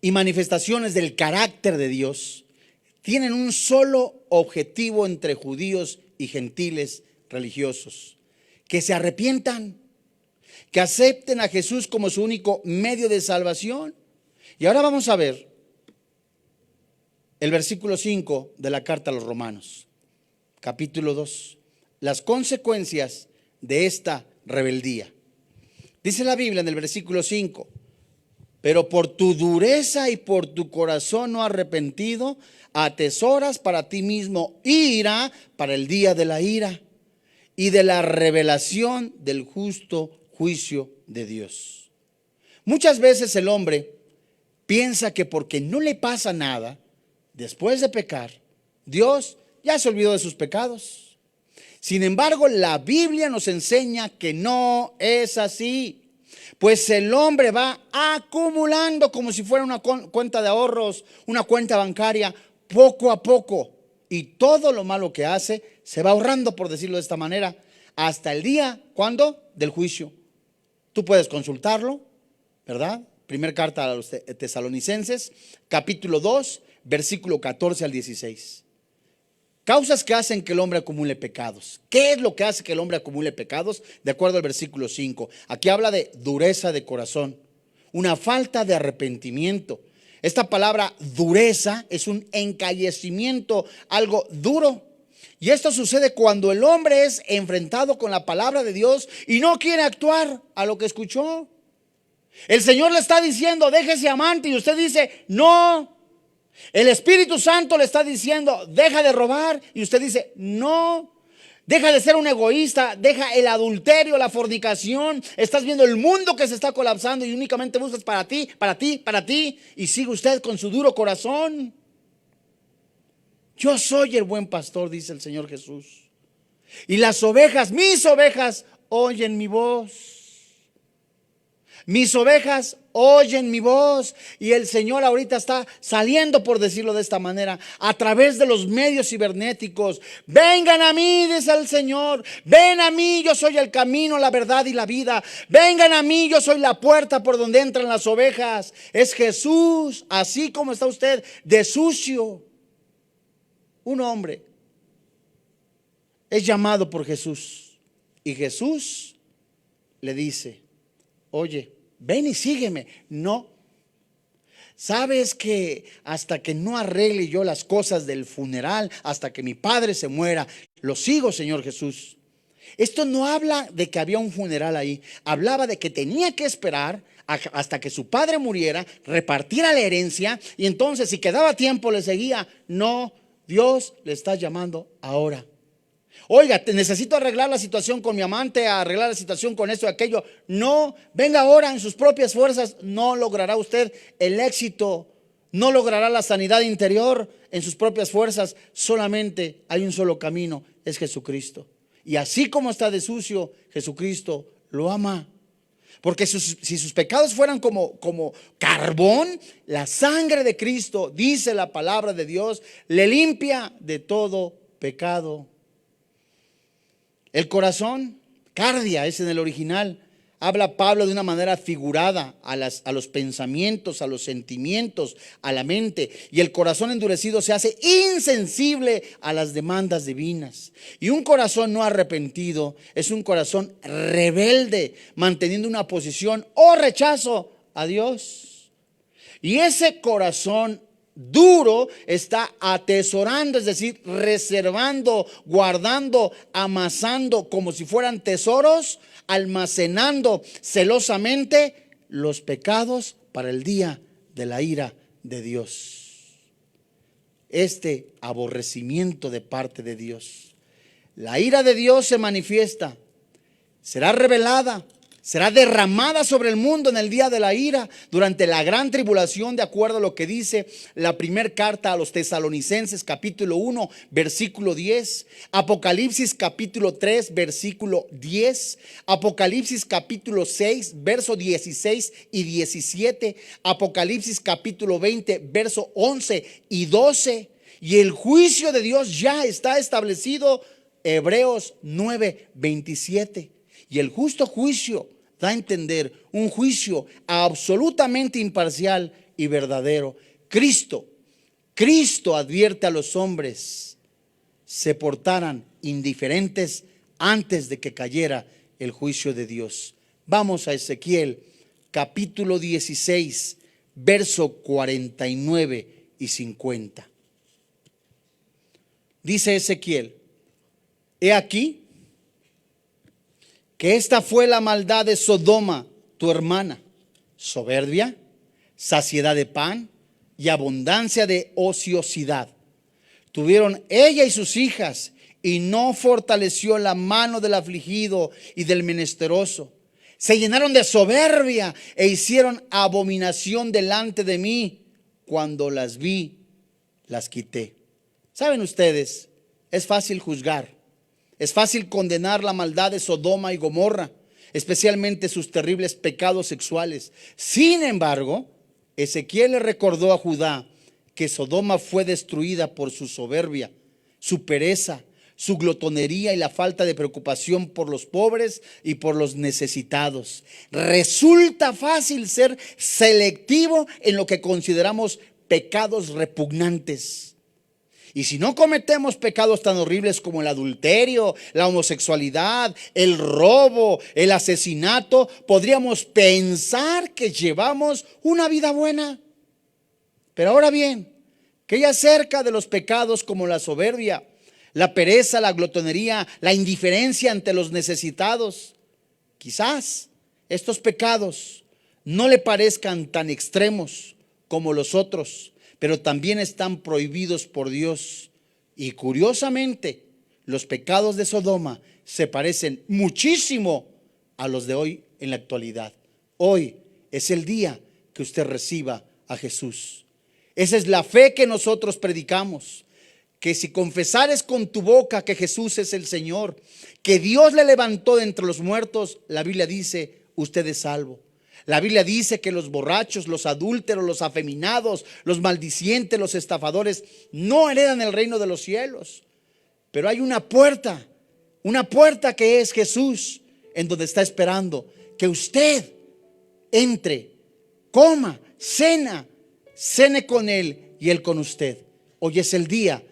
y manifestaciones del carácter de Dios tienen un solo objetivo entre judíos y gentiles religiosos: que se arrepientan, que acepten a Jesús como su único medio de salvación. Y ahora vamos a ver el versículo 5 de la carta a los Romanos, capítulo 2, las consecuencias de esta rebeldía. Dice la Biblia en el versículo 5: pero por tu dureza y por tu corazón no arrepentido, atesoras para ti mismo ira para el día de la ira y de la revelación del justo juicio de Dios. Muchas veces el hombre piensa que porque no le pasa nada después de pecar, Dios ya se olvidó de sus pecados. Sin embargo, la Biblia nos enseña que no es así. Pues el hombre va acumulando como si fuera una cuenta de ahorros, una cuenta bancaria, poco a poco. Y todo lo malo que hace se va ahorrando, por decirlo de esta manera, hasta el día, ¿cuándo? Del juicio. Tú puedes consultarlo, ¿verdad? Primera carta a los Tesalonicenses, capítulo 2, versículo 14 al 16. Causas que hacen que el hombre acumule pecados. ¿Qué es lo que hace que el hombre acumule pecados? De acuerdo al versículo 5. Aquí habla de dureza de corazón, una falta de arrepentimiento. Esta palabra dureza es un encallecimiento, algo duro. Y esto sucede cuando el hombre es enfrentado con la palabra de Dios y no quiere actuar a lo que escuchó. El Señor le está diciendo, deje ese amante, y usted dice, no. El Espíritu Santo le está diciendo, deja de robar, y usted dice, no. Deja de ser un egoísta, deja el adulterio, la fornicación. Estás viendo el mundo que se está colapsando y únicamente buscas para ti, para ti, para ti. Y sigue usted con su duro corazón. Yo soy el buen pastor, dice el Señor Jesús. Y las ovejas, mis ovejas, oyen mi voz. Mis ovejas oyen mi voz. Y el Señor ahorita está saliendo, por decirlo de esta manera, a través de los medios cibernéticos. Vengan a mí, dice el Señor. Ven a mí, yo soy el camino, la verdad y la vida. Vengan a mí, yo soy la puerta por donde entran las ovejas. Es Jesús, así como está usted de sucio. Un hombre es llamado por Jesús. Y Jesús le dice: oye, ven y sígueme. No. ¿Sabes que hasta que no arregle yo las cosas del funeral, hasta que mi padre se muera, lo sigo, Señor Jesús? Esto no habla de que había un funeral ahí. Hablaba de que tenía que esperar hasta que su padre muriera, repartiera la herencia, y entonces si quedaba tiempo le seguía. No, Dios le está llamando ahora. Oiga, necesito arreglar la situación con mi amante, arreglar la situación con esto y aquello. No, venga ahora en sus propias fuerzas. No logrará usted el éxito, no logrará la sanidad interior en sus propias fuerzas. Solamente hay un solo camino, es Jesucristo. Y así como está de sucio, Jesucristo lo ama. Porque si sus pecados fueran como carbón, la sangre de Cristo, dice la palabra de Dios, le limpia de todo pecado. El corazón, cardia es en el original. Habla Pablo de una manera figurada a los pensamientos, a los sentimientos, a la mente. Y el corazón endurecido se hace insensible a las demandas divinas. Y un corazón no arrepentido es un corazón rebelde, manteniendo una posición o rechazo a Dios. Y ese corazón duro está atesorando, es decir, reservando, guardando, amasando como si fueran tesoros, almacenando celosamente los pecados para el día de la ira de Dios. Este aborrecimiento de parte de Dios. La ira de Dios se manifiesta, será revelada, será derramada sobre el mundo en el día de la ira, durante la gran tribulación, de acuerdo a lo que dice la primera carta a los Tesalonicenses, capítulo 1, versículo 10, Apocalipsis capítulo 3, versículo 10, Apocalipsis capítulo 6, verso 16 y 17, Apocalipsis capítulo 20, verso 11 y 12. Y el juicio de Dios ya está establecido, Hebreos 9, 27. Y el justo juicio da a entender un juicio absolutamente imparcial y verdadero. Cristo advierte a los hombres se portaran indiferentes antes de que cayera el juicio de Dios. Vamos a Ezequiel capítulo 16, verso 49 y 50. Dice Ezequiel: he aquí que esta fue la maldad de Sodoma, tu hermana: soberbia, saciedad de pan y abundancia de ociosidad. Tuvieron ella y sus hijas, y no fortaleció la mano del afligido y del menesteroso. Se llenaron de soberbia e hicieron abominación delante de mí. Cuando las vi, las quité. ¿Saben ustedes? Es fácil juzgar. Es fácil condenar la maldad de Sodoma y Gomorra, especialmente sus terribles pecados sexuales. Sin embargo, Ezequiel le recordó a Judá que Sodoma fue destruida por su soberbia, su pereza, su glotonería y la falta de preocupación por los pobres y por los necesitados. Resulta fácil ser selectivo en lo que consideramos pecados repugnantes. Y si no cometemos pecados tan horribles como el adulterio, la homosexualidad, el robo, el asesinato, podríamos pensar que llevamos una vida buena. Pero ahora bien, ¿qué hay acerca de los pecados como la soberbia, la pereza, la glotonería, la indiferencia ante los necesitados? Quizás estos pecados no le parezcan tan extremos como los otros, pero también están prohibidos por Dios. Y curiosamente, los pecados de Sodoma se parecen muchísimo a los de hoy en la actualidad. Hoy es el día que usted reciba a Jesús. Esa es la fe que nosotros predicamos, que si confesares con tu boca que Jesús es el Señor, que Dios le levantó de entre los muertos, la Biblia dice, usted es salvo. La Biblia dice que los borrachos, los adúlteros, los afeminados, los maldicientes, los estafadores no heredan el reino de los cielos. Pero hay una puerta que es Jesús, en donde está esperando que usted entre, coma, cene con Él y Él con usted. Hoy es el día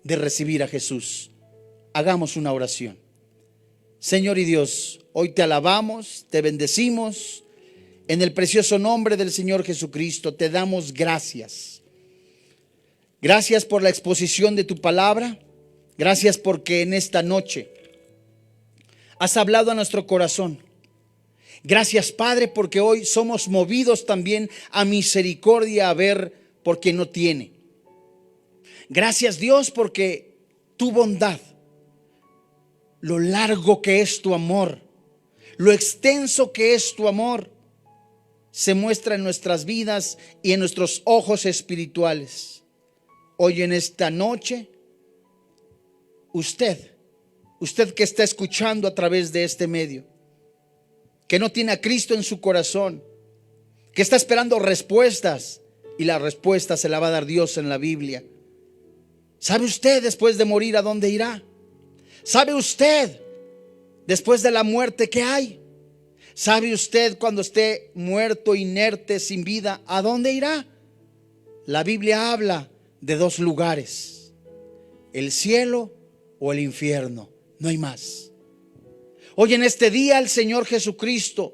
de recibir a Jesús. Hagamos una oración. Señor y Dios, hoy te alabamos, te bendecimos. En el precioso nombre del Señor Jesucristo te damos gracias. Gracias por la exposición de tu palabra. Gracias porque en esta noche has hablado a nuestro corazón. Gracias, Padre, porque hoy somos movidos también a misericordia, a ver por quien no tiene. Gracias, Dios, porque tu bondad, lo largo que es tu amor, lo extenso que es tu amor, se muestra en nuestras vidas y en nuestros ojos espirituales. Hoy en esta noche, usted que está escuchando a través de este medio, que no tiene a Cristo en su corazón, que está esperando respuestas, y la respuesta se la va a dar Dios en la Biblia. ¿Sabe usted después de morir a dónde irá? ¿Sabe usted después de la muerte qué hay? ¿Sabe usted cuando esté muerto, inerte, sin vida, a dónde irá? La Biblia habla de dos lugares: el cielo o el infierno. No hay más. Hoy en este día el Señor Jesucristo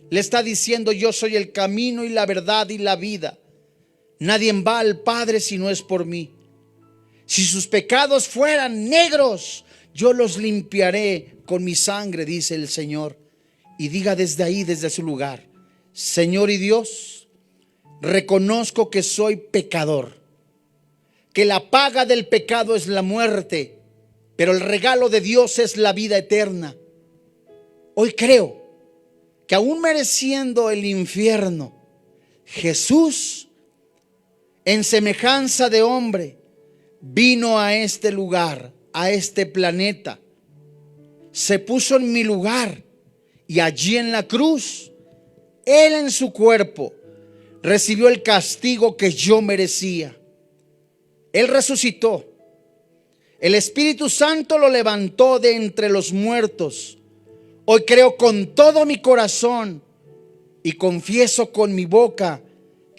le está diciendo: yo soy el camino y la verdad y la vida. Nadie va al Padre si no es por mí. Si sus pecados fueran negros, yo los limpiaré con mi sangre, dice el Señor. Y diga desde ahí, desde su lugar: Señor y Dios, reconozco que soy pecador, que la paga del pecado es la muerte, pero el regalo de Dios es la vida eterna. Hoy creo que aún mereciendo el infierno, Jesús, en semejanza de hombre, vino a este lugar, a este planeta, se puso en mi lugar, y allí en la cruz, Él en su cuerpo recibió el castigo que yo merecía. Él resucitó. El Espíritu Santo lo levantó de entre los muertos. Hoy creo con todo mi corazón y confieso con mi boca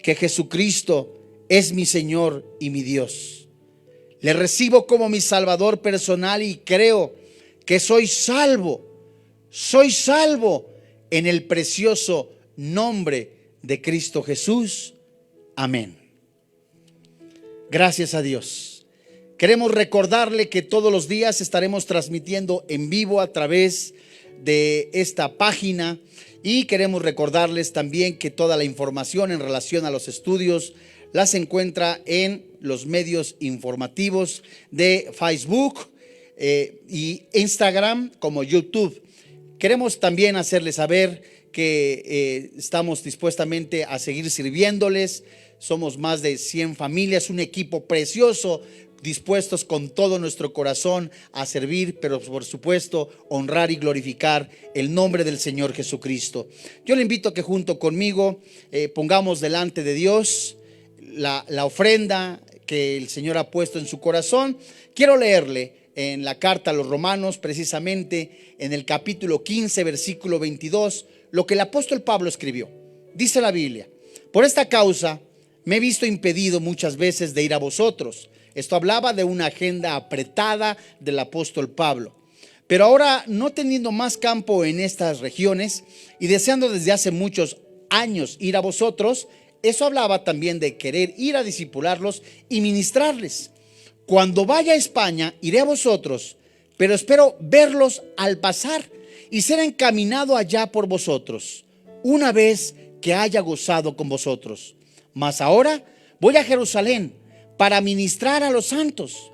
que Jesucristo es mi Señor y mi Dios. Le recibo como mi Salvador personal y creo que soy salvo en el precioso nombre de Cristo Jesús. Amén. Gracias a Dios. Queremos recordarle que todos los días estaremos transmitiendo en vivo a través de esta página, y queremos recordarles también que toda la información en relación a los estudios las encuentra en los medios informativos de Facebook y Instagram, como YouTube. Queremos también hacerles saber que estamos dispuestamente a seguir sirviéndoles. Somos más de 100 familias, un equipo precioso, dispuestos con todo nuestro corazón a servir, pero por supuesto honrar y glorificar el nombre del Señor Jesucristo. Yo le invito a que junto conmigo pongamos delante de Dios la ofrenda que el Señor ha puesto en su corazón. Quiero leerle en la carta a los Romanos, precisamente en el capítulo 15, versículo 22, lo que el apóstol Pablo escribió. Dice la Biblia: por esta causa me he visto impedido muchas veces de ir a vosotros. Esto hablaba de una agenda apretada del apóstol Pablo. Pero ahora, no teniendo más campo en estas regiones y deseando desde hace muchos años ir a vosotros, eso hablaba también de querer ir a discipularlos y ministrarles. Cuando vaya a España, iré a vosotros, pero espero verlos al pasar y ser encaminado allá por vosotros, una vez que haya gozado con vosotros. Mas ahora voy a Jerusalén para ministrar a los santos,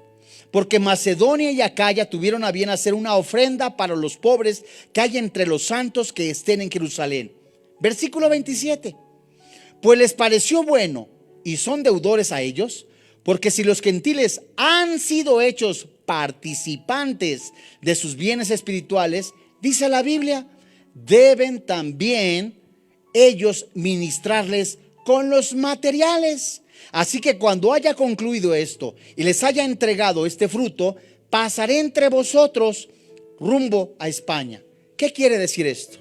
porque Macedonia y Acaya tuvieron a bien hacer una ofrenda para los pobres que hay entre los santos que estén en Jerusalén. Versículo 27. Pues les pareció bueno y son deudores a ellos, porque si los gentiles han sido hechos participantes de sus bienes espirituales, dice la Biblia, deben también ellos ministrarles con los materiales. Así que cuando haya concluido esto y les haya entregado este fruto, pasaré entre vosotros rumbo a España. ¿Qué quiere decir esto?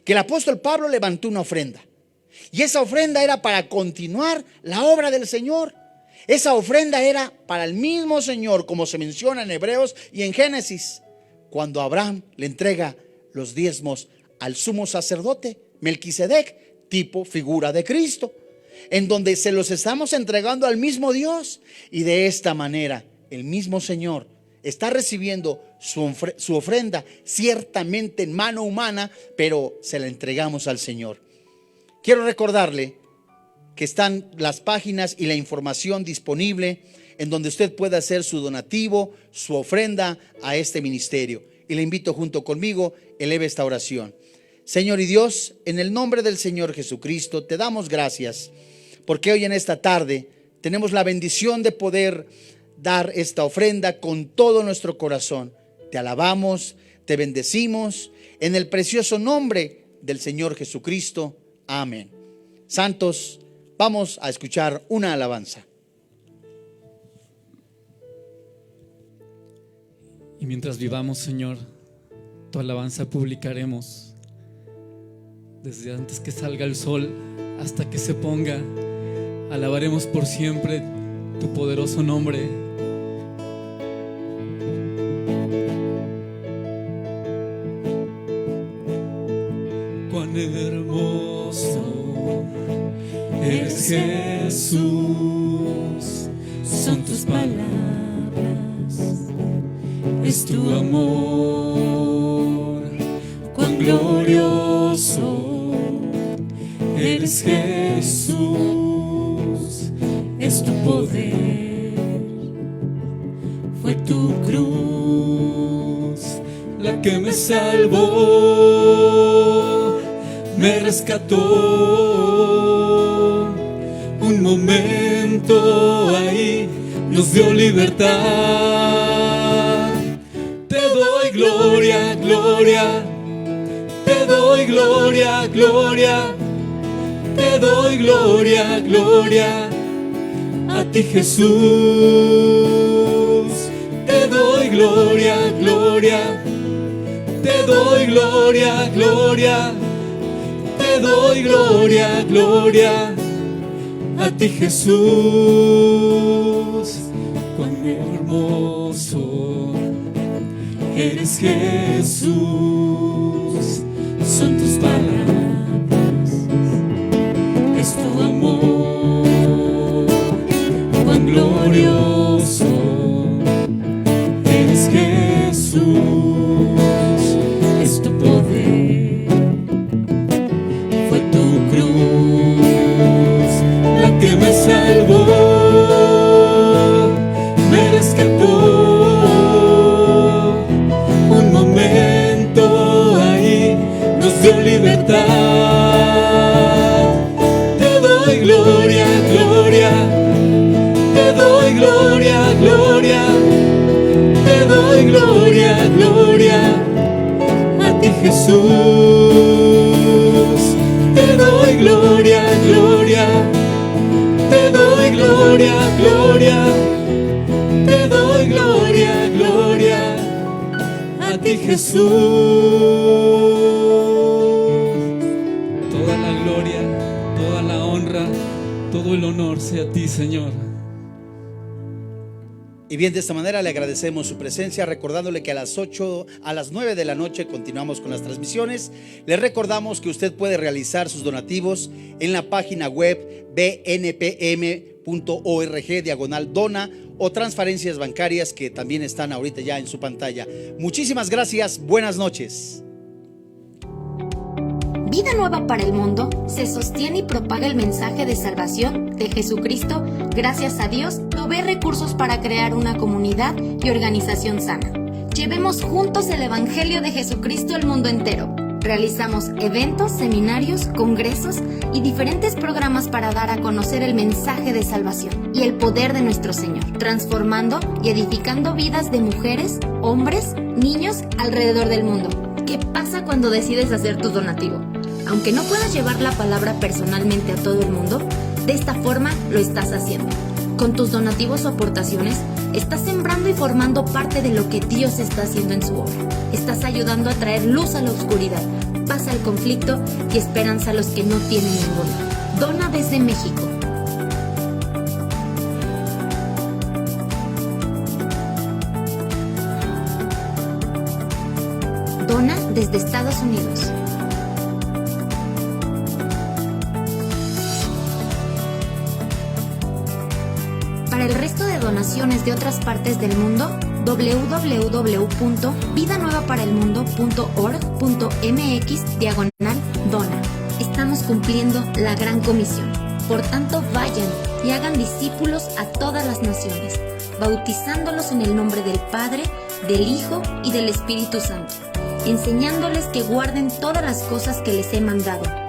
Que el apóstol Pablo levantó una ofrenda, y esa ofrenda era para continuar la obra del Señor. Esa ofrenda era para el mismo Señor, como se menciona en Hebreos y en Génesis, cuando Abraham le entrega los diezmos al sumo sacerdote Melquisedec, tipo, figura de Cristo, en donde se los estamos entregando al mismo Dios. Y de esta manera el mismo Señor está recibiendo su ofrenda, ciertamente en mano humana, pero se la entregamos al Señor. Quiero recordarle que están las páginas y la información disponible en donde usted puede hacer su donativo, su ofrenda a este ministerio. Y le invito junto conmigo, eleve esta oración. Señor y Dios, en el nombre del Señor Jesucristo, te damos gracias porque hoy en esta tarde tenemos la bendición de poder dar esta ofrenda con todo nuestro corazón. Te alabamos, te bendecimos en el precioso nombre del Señor Jesucristo. Amén. Santos, vamos a escuchar una alabanza. Y mientras vivamos, Señor, tu alabanza publicaremos. Desde antes que salga el sol hasta que se ponga, alabaremos por siempre tu poderoso nombre. Cuán hermoso eres, Jesús, son tus palabras, es tu amor. Cuán glorioso eres, Jesús, es tu poder. Fue tu cruz la que me salvó, me rescató. Un momento ahí nos dio libertad. Te doy gloria, gloria. Te doy gloria, gloria. Te doy gloria, gloria. A ti, Jesús. Te doy gloria, gloria. Te doy gloria, gloria. Te doy gloria, gloria. A ti, Jesús. Cuán hermoso eres, Jesús, son tus palabras, es tu amor. Cuán glorioso eres, Jesús, es tu poder. Fue tu cruz la que me salvó, me rescató. Un momento ahí nos dio libertad. Te doy gloria, gloria. Te doy gloria, gloria. Te doy gloria, gloria. A ti, Jesús. Te doy gloria, gloria. Te doy gloria, gloria. Te doy gloria, gloria. A ti, Jesús. Toda la gloria, toda la honra, todo el honor sea a ti, Señor. Y bien, de esta manera le agradecemos su presencia, recordándole que a las 9 de la noche continuamos con las transmisiones. Le recordamos que usted puede realizar sus donativos en la página web bnpm.org/dona o transferencias bancarias que también están ahorita ya en su pantalla. Muchísimas gracias, buenas noches. Vida Nueva para el Mundo se sostiene y propaga el mensaje de salvación de Jesucristo. Gracias a Dios, provee recursos para crear una comunidad y organización sana. Llevemos juntos el Evangelio de Jesucristo al mundo entero. Realizamos eventos, seminarios, congresos y diferentes programas para dar a conocer el mensaje de salvación y el poder de nuestro Señor, transformando y edificando vidas de mujeres, hombres, niños alrededor del mundo. ¿Qué pasa cuando decides hacer tu donativo? Aunque no puedas llevar la palabra personalmente a todo el mundo, de esta forma lo estás haciendo. Con tus donativos o aportaciones, estás sembrando y formando parte de lo que Dios está haciendo en su obra. Estás ayudando a traer luz a la oscuridad, paz al conflicto y esperanza a los que no tienen ninguna. Dona desde México. Dona desde Estados Unidos. Para el resto de donaciones de otras partes del mundo, www.vidanuevaparaelmundo.org.mx/dona. Estamos cumpliendo la gran comisión. Por tanto, vayan y hagan discípulos a todas las naciones, bautizándolos en el nombre del Padre, del Hijo y del Espíritu Santo, enseñándoles que guarden todas las cosas que les he mandado.